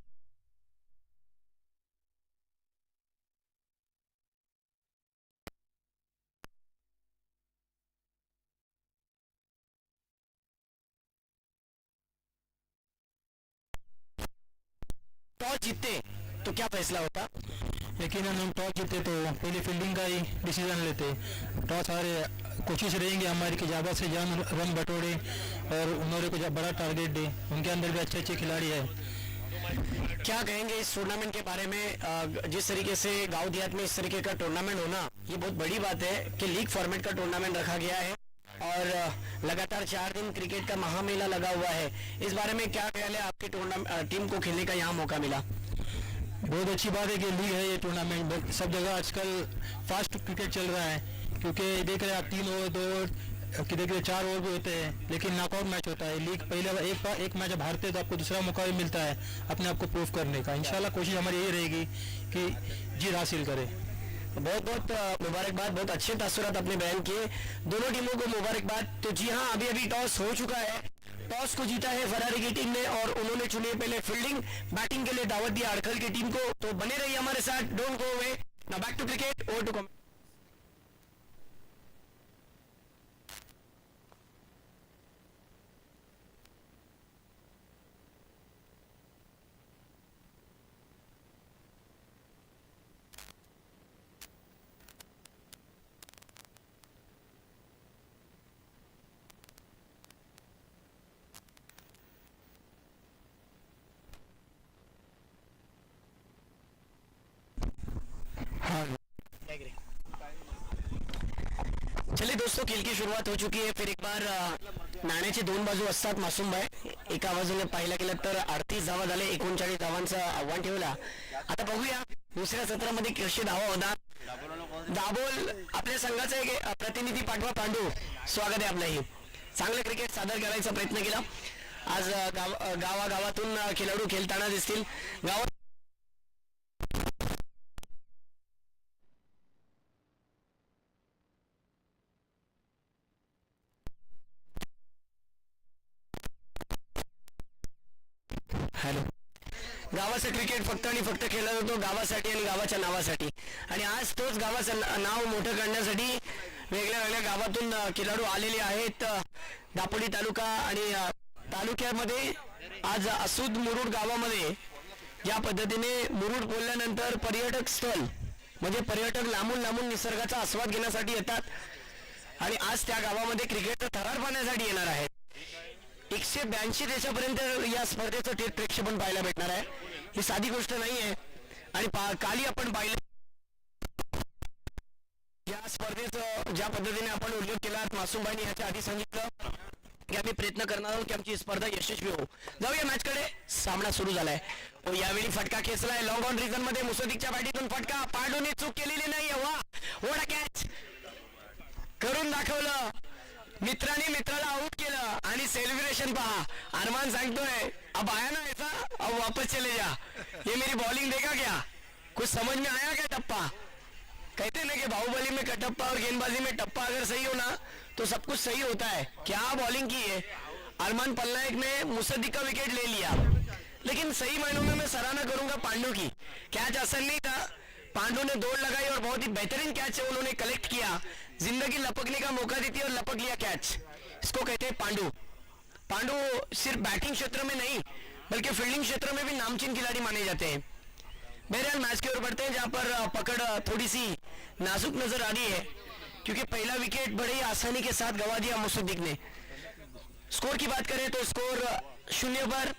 S1: टॉस जीतते तो क्या फैसला होता?
S4: लेकिन हम टॉस जीते तो पहले फील्डिंग का ही डिसीजन लेते। टॉस हारे, कोशिश रहेंगे हमारी कि ज़्यादा से ज़्यादा रन बटोड़े और उन्होंने को बड़ा टारगेट दे। उनके अंदर भी अच्छे अच्छे खिलाड़ी है।
S1: क्या कहेंगे इस टूर्नामेंट के बारे में? जिस तरीके से गांव देहात में इस तरीके का टूर्नामेंट होना, ये बहुत बड़ी बात है कि लीग फॉर्मेट का टूर्नामेंट रखा गया है और लगातार 4 दिन क्रिकेट का महामेला लगा हुआ है। इस बारे में क्या ख्याल है? आपके टूर्नामेंट टीम को खेलने का यहाँ मौका मिला,
S4: बहुत अच्छी बात है कि लीग है ये टूर्नामेंट। सब जगह आजकल फास्ट क्रिकेट चल रहा है, क्योंकि देख रहे हैं 3 ओवर 2 ओवर कि देख रहे 4 ओवर भी होते हैं, लेकिन नॉकआउट मैच होता है। लीग पहले एक मैच जब हारते हैं तो आपको दूसरा मौका भी मिलता है अपने आप को प्रूव करने का। इंशाल्लाह कोशिश हमारी यही रहेगी कि जीत हासिल करें।
S1: बहुत बहुत मुबारकबाद। बहुत अच्छे तासुरात आपने बयान किए, दोनों टीमों को मुबारकबाद। तो जी हाँ, अभी अभी टॉस हो चुका है। टॉस को जीता है फरारी की टीम ने और उन्होंने चुनी है पहले फील्डिंग। बैटिंग के लिए दावत दिया अड़खल की टीम को। तो बने रहिए हमारे साथ, don't go away. Now back to cricket, over to comment. चलिए दोस्तों, खेल की सुरुवात हो चुकी है। फिर एक बार नाण्याचे 2 बाजू असतात मासूमबाई। एका बाजूने पाहिलं गेलं तर 38 धावा झाले, 39 धावांचं आव्हान ठेवला। आता बघूया दुसऱ्या सत्रामध्ये कशी धावा होणार। दाबोल आपल्या संघाचा एक प्रतिनिधी पाठवा, पांडू स्वागत आहे आपलंही। चांगलं क्रिकेट सादर करायचा प्रयत्न केला आज। गावागावातून खेळाडू खेळताना दिसतील। गावात हॅलो, गावाचं क्रिकेट फक्त आणि फक्त खेळला जातो गावासाठी आणि गावाच्या नावासाठी, आणि आज तोच गावाचं नाव मोठं करण्यासाठी वेगळ्या वेगळ्या गावातून खेळाडू आलेले आहेत। दापोली तालुका आणि तालुक्यामध्ये आज असूद मुरुड गावामध्ये ज्या पद्धतीने मुरुड बोलल्यानंतर पर्यटक स्थळ म्हणजे पर्यटक लांबून लांबून निसर्गाचा आस्वाद घेण्यासाठी येतात आणि आज त्या गावामध्ये क्रिकेट थरार पाहण्यासाठी येणार आहेत। 182 देशापर्यंत या स्पर्धेचं थेट प्रेक्षेपण पाहायला भेटणार आहे। ही साधी गोष्ट नाही आहे आणि काली आपण पाहिलं या स्पर्धेचं ज्या पद्धतीने आपण उल्लेख केला, मासूमबाईंनी याच्या आधी सांगितलं की आम्ही प्रयत्न करणार आहोत की आमची स्पर्धा यशस्वी हो। जाऊया मॅचकडे। सामना सुरू झालाय। यावेळी फटका खेचलाय लॉंग ऑन रिजन मध्ये। मुसद्दीकच्या बॅटीतून फटका, पांडूने चूक केलेली नाहीये। वा, व्हाट अ कॅच करून दाखवलं मित्राने, मित्राला आउट केलं आणि सेलिब्रेशन पहा। अरमान सांगतोय अब आया ना ऐसा, अब वापस चले जा, ये मेरी बॉलिंग देखा क्या, कुछ समझ में आया क्या टप्पा? कहते ना कि बाहुबली में कटप्पा और गेंदबाजी में टप्पा अगर सही हो ना तो सब कुछ सही होता है। क्या बॉलिंग की है। अरमान पल्नायक ने मुसद्दीक का विकेट ले लिया। लेकिन सही मायनों में मैं सराहना करूंगा पांडु की। कैच आसान नहीं था, पांडु ने दौड़ लगाई और बहुत ही बेहतरीन कैच है उन्होंने कलेक्ट किया, जिंदगी लपकने का मौका दी थी और लपक लिया कैच। इसको कहते हैं पांडु। पांडु सिर्फ बैटिंग क्षेत्र में नहीं बल्कि फील्डिंग क्षेत्र में भी नामचीन खिलाड़ी माने जाते हैं। बहरहाल मैच की ओर बढ़ते हैं, जहां पर पकड़ थोड़ी सी नाजुक नजर आ रही है क्योंकि पहला विकेट बड़े ही आसानी के साथ गवा दिया मुसद्दिक ने। स्कोर की बात करें तो स्कोर 0 पर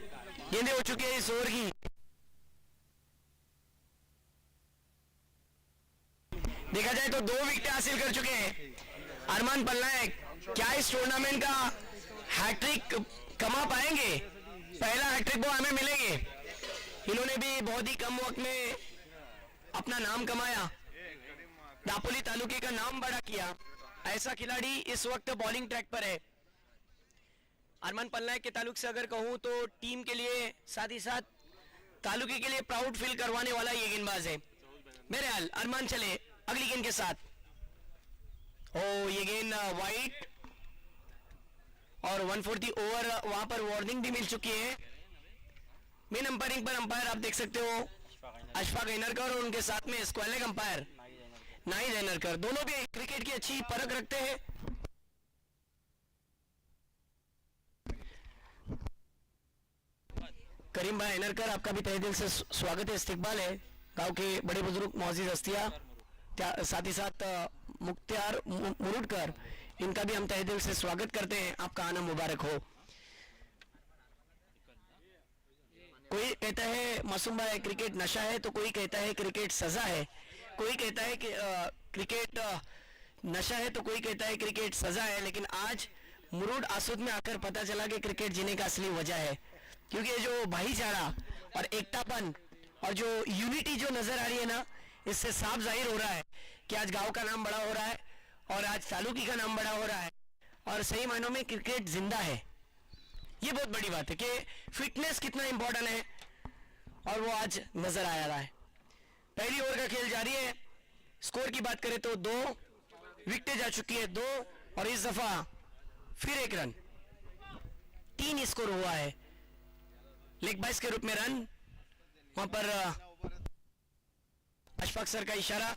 S1: गेंदें हो चुकी है इस ओवर की। देखा जाए तो 2 विकेट हासिल कर चुके हैं अरमान पलनायक। क्या इस टूर्नामेंट का हैट्रिक कमा पाएंगे? पहला हैट्रिक वो हमें मिलेंगे। इन्होंने भी बहुत ही कम वक्त में अपना नाम कमाया, दापोली तालुके का नाम बड़ा किया। ऐसा खिलाड़ी इस वक्त बॉलिंग ट्रैक पर है। अरमान पलनायक के ताल्लुक से अगर कहूं तो टीम के लिए साथ ही साथ तालुके के लिए प्राउड फील करवाने वाला ये गेंदबाज है। मेरे हाल अरमान चले अगली गेंद के साथ। ओ ये गेंद वाइड और 1/4 ओवर वहां पर वार्निंग भी मिल चुकी है। मेन अंपायरिंग पर अंपायर आप देख सकते हो अशफाक ऐनरकर और उनके साथ में स्क्वालिक अंपायर नाहिद ऐनरकर, दोनों भी क्रिकेट की अच्छी परख रखते हैं। करीम भाई ऐनरकर, आपका भी तहे दिल से स्वागत है, इस्तकबाल है। गांव के बड़े बुजुर्ग मौजूद हस्तियां, साथ ही साथ मुख्तियार मुरुडकर, इनका भी हम तहे दिल से स्वागत करते हैं। आपका आना मुबारक हो। कोई कहता है मासूम भाई क्रिकेट नशा है, तो कोई कहता है क्रिकेट सजा है, कोई कहता है कि क्रिकेट नशा है, तो कोई कहता है क्रिकेट सजा है। लेकिन आज मुरुड आसूद में आकर पता चला कि क्रिकेट जीने का असली वजह है, क्योंकि जो भाईचारा और एकतापन और जो यूनिटी जो नजर आ रही है ना, इससे साफ जाहिर हो रहा है कि आज गांव का नाम बड़ा हो रहा है और आज तालुकी का नाम बड़ा हो रहा है और सही मायनों में क्रिकेट जिंदा है। ये बहुत बड़ी बात है कि फिटनेस कितना इंपॉर्टेंट है और वो आज नजर आ रहा है। पहली ओवर का खेल जारी है। स्कोर की बात करें तो 2 विकेटें जा चुकी है, 2 और इस दफा फिर 1 रन, 3 स्कोर हुआ है। लेग बाइस के रूप में रन, वहां पर अशफाक सर का इशारा।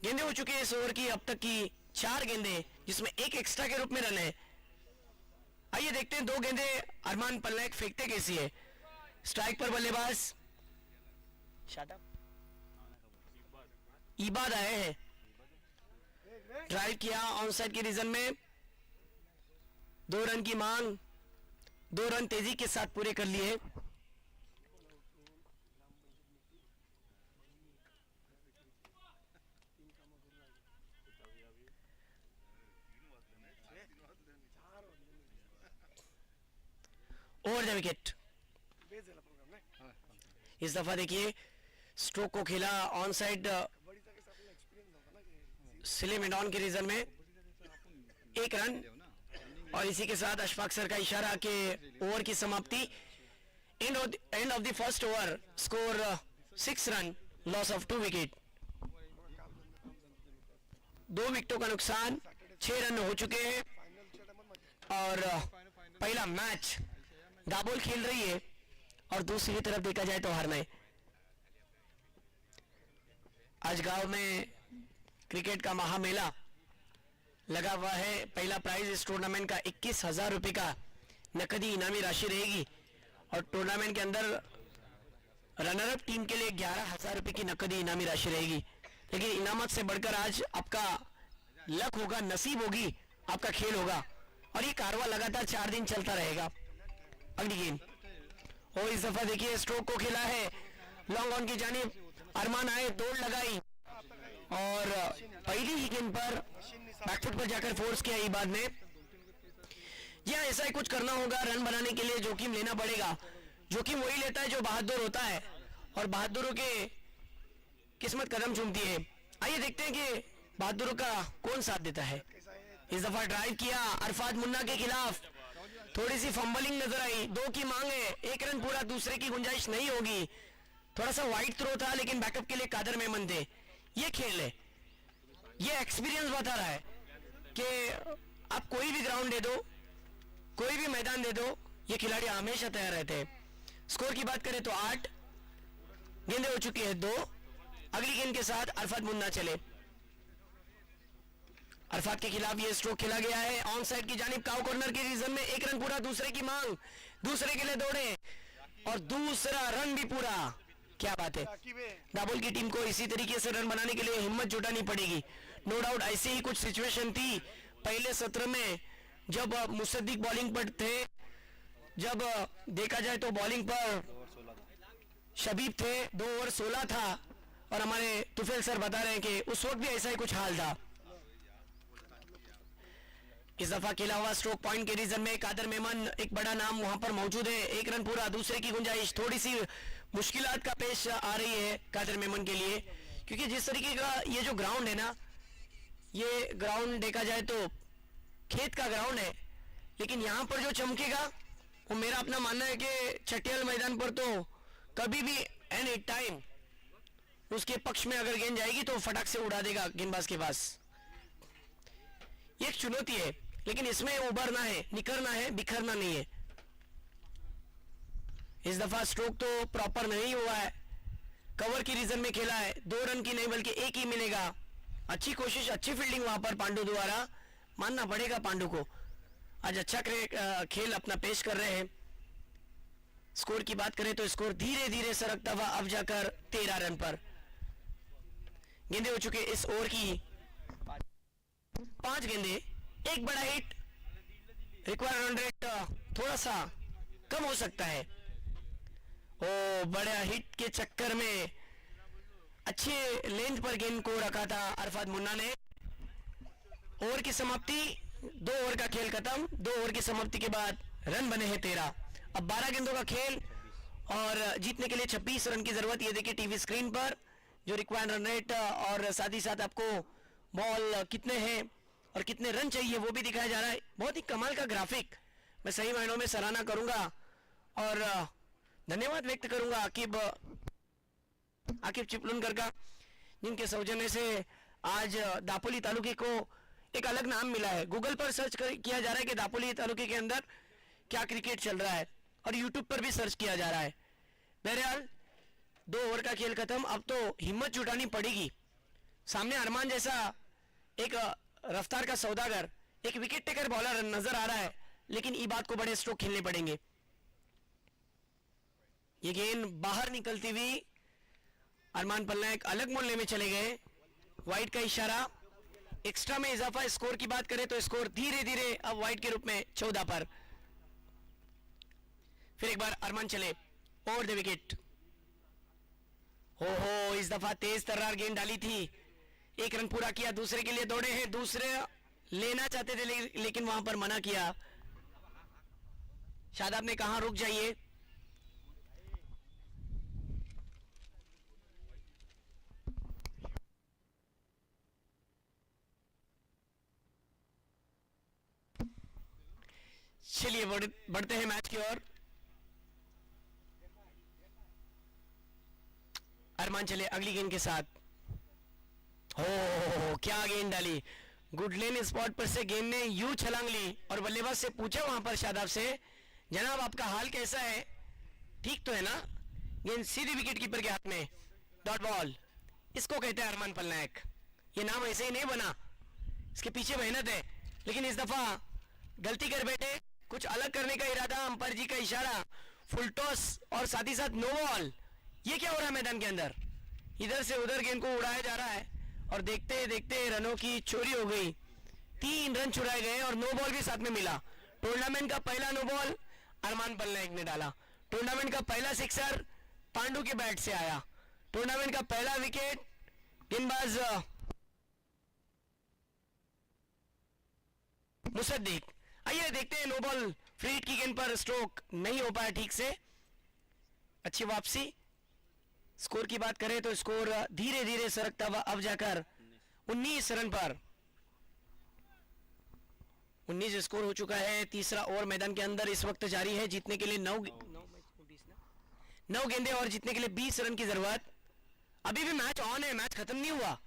S1: गेंदें हो चुकी है इस ओवर की अब तक की 4 गेंदें, जिसमें 1 एक्स्ट्रा के रूप में रन है। आइए देखते हैं 2 गेंदें अरमान पलनायक फेंकते कैसी है। स्ट्राइक पर बल्लेबाज इबाद आए हैं, ड्राइव किया ऑन साइड के रीजन में, 2 रन की मांग, 2 रन तेजी के साथ पूरे कर लिए। Over the wicket. इस दफा देखिए स्ट्रोक को खेला ऑन साइड सिलेमेडॉन के रीजन में, 1 रन और इसी के साथ अशफाक सर का इशारा के ओवर की समाप्ति। End of the first over, score 6 run, loss of 2 wicket. 2 विकेटों का नुकसान, 6 रन हो चुके हैं और पहला मैच दाबोल खेल रही है और दूसरी तरफ देखा जाए तो हारना है। आज गांव में क्रिकेट का महामेला लगा हुआ है। पहला प्राइज इस टूर्नामेंट का 21,000 रुपए का नकदी इनामी राशि रहेगी और टूर्नामेंट के अंदर रनरअप टीम के लिए 11,000 रुपए की नकदी इनामी राशि रहेगी। लेकिन इनामत से बढ़कर आज आपका लक होगा, नसीब होगी, आपका खेल होगा और ये कारवा लगातार 4 दिन चलता रहेगा। अगली गेंद और इस दफा देखिए स्ट्रोक को खेला है लॉन्ग ऑन की जानिब, अरमान आए, दौड़ लगाई और पहली ही गेंद पर बैकफुट पर जाकर फोर्स किया इबाद ने। जी हाँ, ऐसा ही कुछ करना होगा, रन बनाने के लिए जोखिम लेना पड़ेगा। जोखिम वही लेता है जो बहादुर होता है और बहादुरों के किस्मत कदम चूमती है। आइए देखते हैं कि बहादुरों का कौन साथ देता है। इस दफा ड्राइव किया अरफात मुन्ना के खिलाफ, थोड़ी सी फंबलिंग नजर आई, 2 की मांग है, 1 रन पूरा, दूसरे की गुंजाइश नहीं होगी। थोड़ा सा वाइड थ्रो था लेकिन बैकअप के लिए कादर मेमन थे। ये खेल है, ये एक्सपीरियंस बता रहा है कि आप कोई भी ग्राउंड दे दो, कोई भी मैदान दे दो, ये खिलाड़ी हमेशा तैयार रहते हैं। स्कोर की बात करें तो 8, गेंदें हो चुकी है 2। अगली गेंद के साथ अरफात मुन्ना चले। अरफात के खिलाफ ये स्ट्रोक खेला गया है ऑन साइड की जानिब, काउ कॉर्नर के रीजन में 1 रन पूरा, दूसरे की मांग, दूसरे के लिए दौड़े और दूसरा रन भी पूरा। क्या बात है, दाबोल की टीम को इसी तरीके से रन बनाने के लिए हिम्मत जुटानी पड़ेगी। नो डाउट ऐसी ही कुछ सिचुएशन थी पहले सत्र में जब मुसद्दिक बॉलिंग पर थे, जब देखा जाए तो बॉलिंग पर शबीब थे, 2 ओवर 16 था और हमारे तुफेल सर बता रहे हैं कि उस वक्त भी ऐसा ही कुछ हाल था। इस दफा खेला हुआ स्ट्रोक पॉइंट के रीजन में कादर मेमन एक बड़ा नाम वहां पर मौजूद है। 1 रन पूरा, दूसरे की गुंजाइश, थोड़ी सी मुश्किलात का पेश आ रही है कादर मेमन के लिए, क्योंकि जिस तरीके का ये जो ग्राउंड है ना, ये ग्राउंड देखा जाए तो खेत का ग्राउंड है, लेकिन यहां पर जो चमकेगा वो मेरा अपना मानना है कि चटियाल मैदान पर तो कभी भी एनी टाइम उसके पक्ष में अगर गेंद जाएगी तो फटाक से उड़ा देगा गेंदबाज के पास। ये एक चुनौती है, लेकिन इसमें उभरना है, निकलना है, बिखरना नहीं है। इस दफा स्ट्रोक तो प्रॉपर नहीं हुआ है, कवर की रीजन में खेला है, 2 रन की नहीं बल्कि 1 ही मिलेगा। अच्छी कोशिश, अच्छी फील्डिंग वहां पर पांडु द्वारा, मानना पड़ेगा पांडु को, आज अच्छा खेल अपना पेश कर रहे हैं। स्कोर की बात करें तो स्कोर धीरे धीरे सरकता हुआ अब जाकर 13 रन पर। गेंदे हो चुके इस ओवर की 5 गेंदे, एक बड़ा हिट, रिक्वायर्ड रन रेट थोड़ा सा कम हो सकता है। ओ बड़ा हिट के चक्कर में अच्छे लेंथ पर गेंद को रखा था अरफात मुन्ना ने। ओवर की समाप्ति, 2 ओवर का खेल खत्म, 2 ओवर की समाप्ति के बाद रन बने हैं 13। अब 12 गेंदों का खेल और जीतने के लिए 26 रन की जरूरत। ये देखिए टीवी स्क्रीन पर जो रिक्वायर्ड रन रेट और साथ ही साथ आपको बॉल कितने हैं और कितने रन चाहिए वो भी दिखाया जा रहा है। बहुत ही कमाल का ग्राफिक, मैं सही मायनों में सराहना करूंगा और धन्यवाद व्यक्त करूंगा आकिब चिपलुनकर का, जिनके सौजन्य से आज दापोली तालुके को एक अलग नाम मिला है। गूगल पर सर्च किया जा रहा है कि दापोली तालुके के अंदर क्या क्रिकेट चल रहा है और यूट्यूब पर भी सर्च किया जा रहा है। बहरहाल 2 ओवर का खेल खत्म, अब तो हिम्मत जुटानी पड़ेगी। सामने अरमान जैसा एक रफ्तार का सौदागर, एक विकेट टेकर बॉलर नजर आ रहा है, लेकिन ई बात को बड़े स्ट्रोक खेलने पड़ेंगे। ये गेंद बाहर निकलती हुई अरमान पल्ला एक अलग मोहल्ले में चले गए, वाइड का इशारा, एक्स्ट्रा में इजाफा। स्कोर की बात करें तो स्कोर धीरे धीरे अब वाइड के रूप में 14 पर। फिर एक बार अरमान चले ओवर द विकेट। हो इस दफा तेज तर्रार गेंद डाली थी, 1 रन पूरा किया, दूसरे के लिए दौड़े हैं, दूसरे लेना चाहते थे लेकिन वहां पर मना किया। शादाब ने कहा रुक जाइए। चलिए बढ़ते हैं मैच की ओर। अरमान चले अगली गेंद के साथ। हो क्या गेंद डाली, गुड लेन स्पॉट पर से गेंद ने यूं छलांग ली और बल्लेबाज से पूछा वहां पर शादाब से, जनाब आपका हाल कैसा है, ठीक तो है ना। गेंद सीधी विकेट कीपर के हाथ में, डॉट बॉल। इसको कहते हैं अरमान पलनायक। ये नाम ऐसे ही नहीं बना, इसके पीछे मेहनत है, लेकिन इस दफा गलती कर बैठे, कुछ अलग करने का इरादा, अंपायर जी का इशारा, फुल टॉस और साथ ही साथ नो बॉल। ये क्या हो रहा है मैदान के अंदर, इधर से उधर गेंद को उड़ाया जा रहा है और देखते देखते रनों की चोरी हो गई। 3 रन चुराए गए और नो बॉल भी साथ में मिला। टूर्नामेंट का पहला नो बॉल अरमान पलनायक ने डाला, टूर्नामेंट का पहला सिक्सर पांडु के बैट से आया, टूर्नामेंट का पहला विकेट गेंदबाज मुसद्दिक। आइए देखते हैं, नो बॉल फ्री हिट की गेंद पर स्ट्रोक नहीं हो पाया ठीक से, अच्छी वापसी। स्कोर की बात करें तो स्कोर धीरे धीरे सरकता हुआ अब जाकर 19 रन पर 19 स्कोर हो चुका है। तीसरा ओवर मैदान के अंदर इस वक्त जारी है, जीतने के लिए 9 गेंदे और जीतने के लिए 20 रन की जरूरत। अभी भी मैच ऑन है, मैच खत्म नहीं हुआ,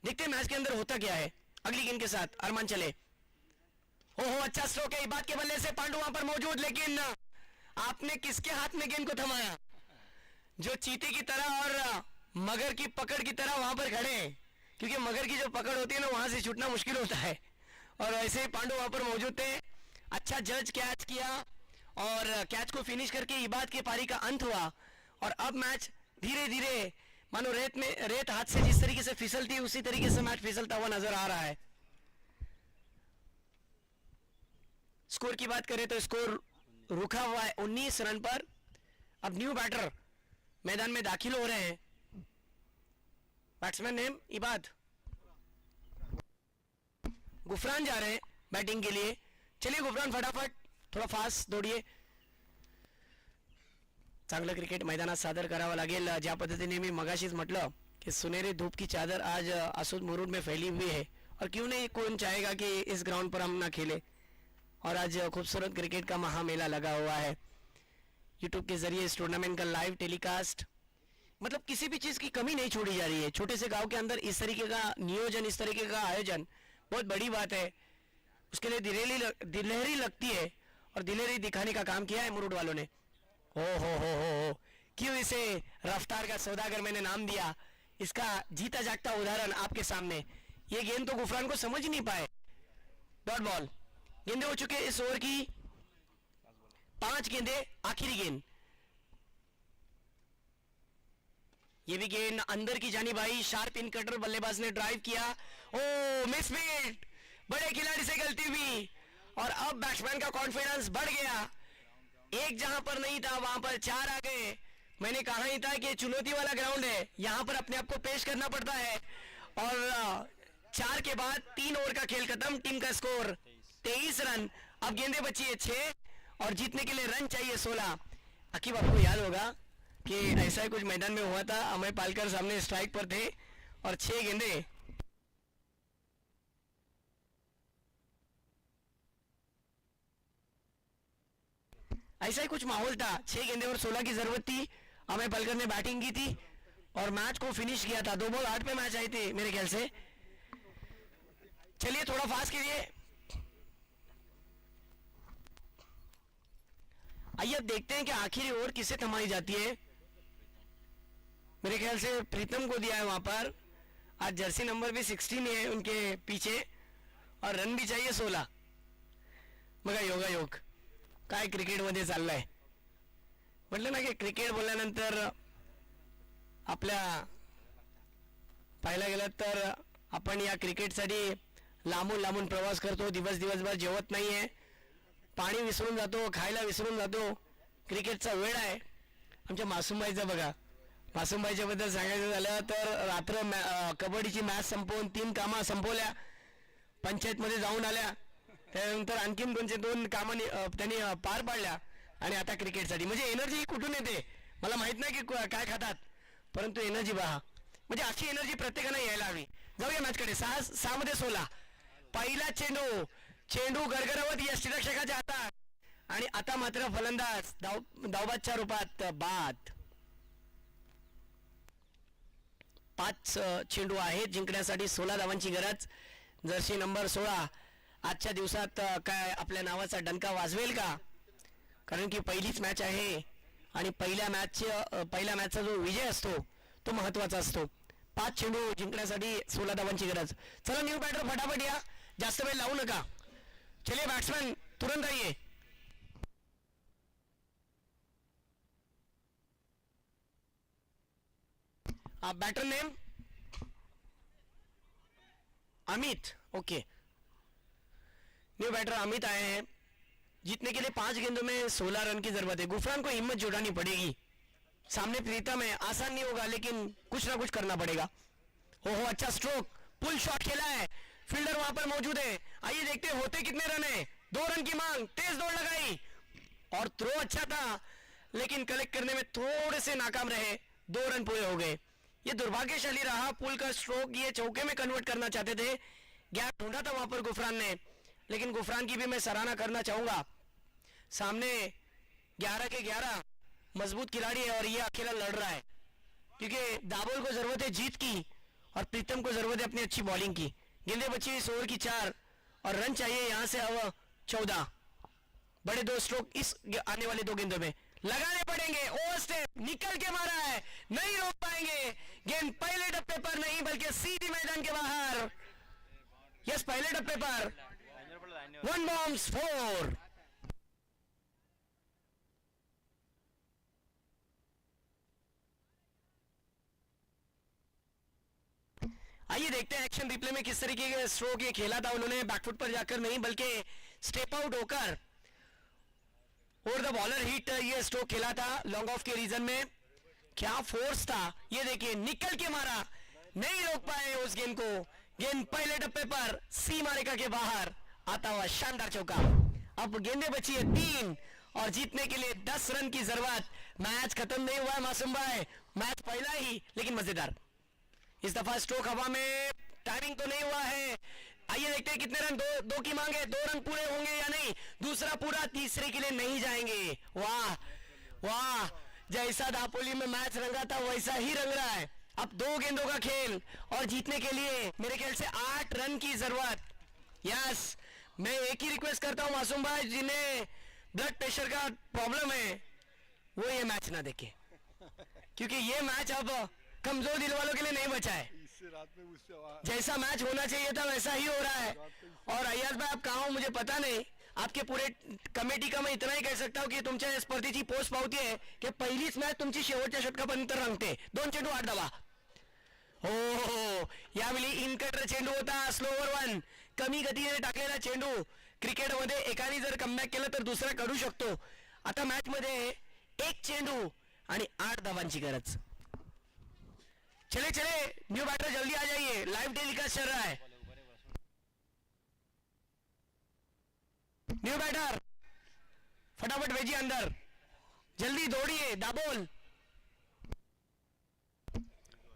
S1: देखते हैं मैच के अंदर होता क्या है। अगली गेंद के साथ अरमान चले, हो अच्छा स्ट्रोक है, बात के बल्ले से पांडु वहां पर मौजूद, लेकिन आपने किसके हाथ में गेंद को थमाया? जो चीते की तरह और मगर की पकड़ की तरह वहां पर खड़े हैं, क्योंकि मगर की जो पकड़ होती है ना वहां से छूटना मुश्किल होता है। और ऐसे ही पांडु वहां पर मौजूद थे। अच्छा जज कैच किया और कैच को फिनिश करके इबाद की पारी का अंत हुआ। और अब मैच धीरे धीरे मानो रेत हाथ से जिस तरीके से फिसलती है उसी तरीके से मैच फिसलता हुआ नजर आ रहा है। स्कोर की बात करें तो स्कोर रुका हुआ है 19 रन पर। अब न्यू बैटर मैदान में दाखिल हो रहे हैं। बैट्समैन नेम इबाद, गुफरान जा रहे हैं बैटिंग के लिए। चलिए गुफरान फटाफट थोडा फास्ट दौडिये. चांगलं क्रिकेट मैदानात सादर करावं लागेल. ज्या पद्धतीने मी मगाशीच म्हटलं कि सुनहरे धूप की चादर आज आसूद मुरुड में फैली हुई है और क्यों नहीं कौन चाहेगा कि इस ग्राउंड पर हम ना खेले. और आज खूबसूरत क्रिकेट का महामेला लगा हुआ है. यूट्यूब के जरिए इस टूर्नामेंट का लाइव टेलीकास्ट, मतलब किसी भी चीज की कमी नहीं छोड़ी जा रही है. छोटे से गांव के अंदर इस तरीके का नियोजन, इस तरीके का आयोजन बहुत बड़ी बात है. उसके लिए दिलहरी लगती है और दिलहरी दिखाने का काम किया है मुरुड वालों ने. हो क्यों इसे रफ्तार का सौदागर मैंने नाम दिया. इसका जीता जागता उदाहरण आपके सामने. ये गेंद तो गुफरान को समझ ही नहीं पाए. Dot ball. गेंदे हो चुके इस ओवर की 5 गेंदे. आखिरी गेंद. ये भी गेंद अंदर की जानिब आई. शार्प इन कटर बल्लेबाज ने ड्राइव किया. ओ मिसफील्ड. बड़े खिलाड़ी से गलती हुई और अब बैट्समैन का कॉन्फिडेंस बढ़ गया. एक जहां पर नहीं था वहां पर 4 आ गए. मैंने कहा ही था कि चुनौती वाला ग्राउंड है, यहां पर अपने आप को पेश करना पड़ता है. और 4 के बाद 3 ओवर का खेल खत्म. टीम का स्कोर 23 रन. अब गेंदे बची है 6 और जीतने के लिए रन चाहिए 16. अकीब आपको याद होगा कि ऐसा ही कुछ मैदान में हुआ था. अमय पालकर सामने स्ट्राइक पर थे और 6 गेंदे. ऐसा ही कुछ माहौल था. 6 गेंदे और 16 की जरूरत थी. अमय पालकर ने बैटिंग की थी और मैच को फिनिश किया था. 2 बॉल 8 पे मैच आई थी मेरे ख्याल से. चलिए थोड़ा फास्ट कीजिए. आइए अब देखते हैं कि आखिरी ओवर किसे थमाई जाती है. मेरे ख्याल से प्रीतम को दिया है वहां पर. आज जर्सी नंबर भी 16 है उनके पीछे और रन भी चाहिए 16. बघा योगायोग काय क्रिकेटमध्ये चाललंय. म्हटलं ना की क्रिकेट बोलल्यानंतर आपल्या पाहायला गेलं तर आपण या क्रिकेटसाठी लांबून प्रवास करतो. दिवसभर जेवत नाहीये. पाणी विसरून जातो, खायला विसरून जातो. क्रिकेटचा वेळ आहे. आमच्या मासूमबाईचा बघा. मासूमबाईच्या बद्दल सांगायचं झालं तर रात्र कबड्डीची मॅच संपवून 3 कामं संपवल्या. पंचायतमध्ये जाऊन आल्या. त्यानंतर आणखीन 2 कामं त्यांनी पार पाडल्या आणि आता क्रिकेटसाठी. म्हणजे एनर्जी कुठून येते मला माहित नाही की काय खातात, परंतु एनर्जी पहा. म्हणजे अशी एनर्जी प्रत्येकाला यायला हवी. जाऊया मॅचकडे. 6 मध्ये 16. पहिला चेंडू गरगरवत यष्टीरक्षकाच्या हातात आणि आता मात्र फलंदाज धावबादच्या रूपात बाद. 5 चेंडू आहेत जिंकण्यासाठी. 16 धावांची गरज. जर्सी नंबर 16 आजच्या दिवसात काय आपल्या नावाचा डंका वाजवेल का. कारण की पहिलीच मॅच आहे आणि पहिल्या मॅचचा जो विजय असतो तो महत्वाचा असतो. 5 चेंडू जिंकण्यासाठी 16 धावांची गरज. चला न्यू बॅटर फटाफट या. जास्त वेळ लावू नका. चलिए बैट्समैन तुरंत आइए. आप batter name Amit. Okay. New batter Amit आए हैं. जीतने के लिए 5 गेंदों में 16 रन की जरूरत है. गुफरान को हिम्मत जुटानी पड़ेगी. सामने प्रीतम है. आसान नहीं होगा लेकिन कुछ ना कुछ करना पड़ेगा. ओहो अच्छा स्ट्रोक. पुल शॉट खेला है. फील्डर वहां पर मौजूद है. आइए देखते हैं होते कितने रन है. 2 रन की मांग. तेज दौड़ लगाई और थ्रो अच्छा था लेकिन कलेक्ट करने में थोड़े से नाकाम रहे. 2 रन पूरे हो गए. ये दुर्भाग्यशाली रहा. पुल का स्ट्रोक ये चौके में कन्वर्ट करना चाहते थे. गैप ढूंढा था वहां पर गुफरान ने, लेकिन गुफरान की भी मैं सराहना करना चाहूंगा. सामने 11 के 11 मजबूत खिलाड़ी है और ये अकेला लड़ रहा है क्योंकि दाबोल को जरूरत है जीत की और प्रीतम को जरूरत है अपनी अच्छी बॉलिंग की. गेंदे बची इस ओवर की 4 और रन चाहिए यहां से अब 14. बड़े 2 स्ट्रोक इस आने वाले 2 गेंदों में लगाने पड़ेंगे। ओवर स्टेप निकल के मारा है, नहीं रोक पाएंगे। गेंद पहले डब्बे पर नहीं बल्कि सीधी मैदान के बाहर। यस, पहले डब्बे पर 1 बॉम्ब्स 4। आइए देखते हैं एक्शन रिप्ले में किस तरीके के स्ट्रोक ये खेला था उन्होंने। बैकफुट पर जाकर नहीं बल्कि स्टेप आउट होकर और द बॉलर हिट ये स्ट्रोक खेला था लॉन्ग ऑफ के रीजन में। क्या फोर्स था, ये देखिए निकल के मारा, नहीं रोक पाए उस गेंद को। गेंद पहले डब्बे पर सी मारेका के बाहर आता हुआ शानदार चौका। अब गेंदें बची है 3 और जीतने के लिए 10 रन की जरूरत। मैच खत्म नहीं हुआ है मासूम भाई, मैच पहला ही लेकिन मजेदार। इस दफा स्ट्रोक हवा में, टाइमिंग तो नहीं हुआ है। आइए देखते हैं कितने रन, दो की मांगे, 2 रन पूरे होंगे या नहीं। दूसरा पूरा, तीसरे के लिए नहीं जाएंगे। वाह वाह, जैसा दापोली में मैच रंगा था वैसा ही रंग रहा है। अब 2 गेंदों का खेल और जीतने के लिए मेरे ख्याल से 8 रन की जरूरत। यस, मैं एक ही रिक्वेस्ट करता हूं मासूम भाई जिन्हें ब्लड प्रेशर का प्रॉब्लम है वो ये मैच ना देखे, क्योंकि ये मैच अब कमजोर दिल वालों के लिए नहीं बचा है। जैसा मैच होना चाहिए था वैसा ही हो रहा है। और अय्याज भाई, आप कहाँ हो मुझे पता नहीं, आपके पूरे कमिटी का मैं इतना ही कह सकता हूँ की तुमच्या स्पर्धेची पोस्ट पावती आहे की पहिलीच मॅच तुमची शेवटच्या षटकापर्यंत रंगते। 2 चेंडू 8 धावा। हो, यावेळी इनकटर चेंडू होता, स्लोवर 1, कमी गतीने टाकलेला चेंडू। क्रिकेटमध्ये एकाने जर कमबॅक केलं तर दुसरा करू शकतो। आता मॅच मध्ये 1 चेंडू आणि 8 धावांची गरज। चले चले न्यू बैटर जल्दी आ जाइए, लाइव टेलीकास्ट चल रहा है। न्यू बैटर फटाफट भेजिए अंदर, जल्दी दौड़िए, दाबोल।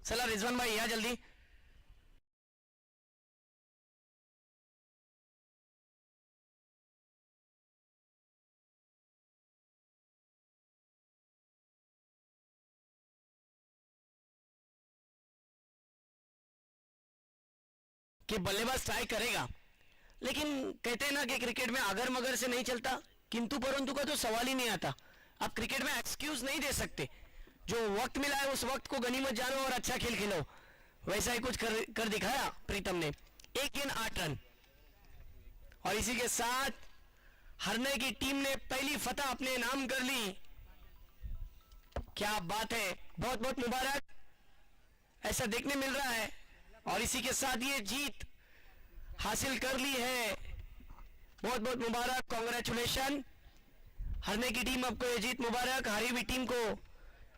S1: चला रिजवान भाई या जल्दी। कि बल्लेबाज ट्राई करेगा, लेकिन कहते हैं ना कि क्रिकेट में अगर मगर से नहीं चलता, किंतु परंतु का तो सवाल ही नहीं आता। आप क्रिकेट में एक्सक्यूज नहीं दे सकते। जो वक्त मिला है उस वक्त को गनीमत जानो और अच्छा खेल खेलो। वैसा ही कुछ कर दिखाया प्रीतम ने। 1 गेंद 8 रन और इसी के साथ हारने की टीम ने पहली फतह अपने नाम कर ली। क्या बात है, बहुत बहुत मुबारक, ऐसा देखने मिल रहा है। और इसी के साथ ये जीत हासिल कर ली है, बहुत बहुत मुबारक, कांग्रेचुलेशन। हारने की टीम आपको ये जीत मुबारक, हारी हुई टीम को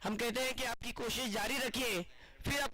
S1: हम कहते हैं कि आपकी कोशिश जारी रखिए, फिर आप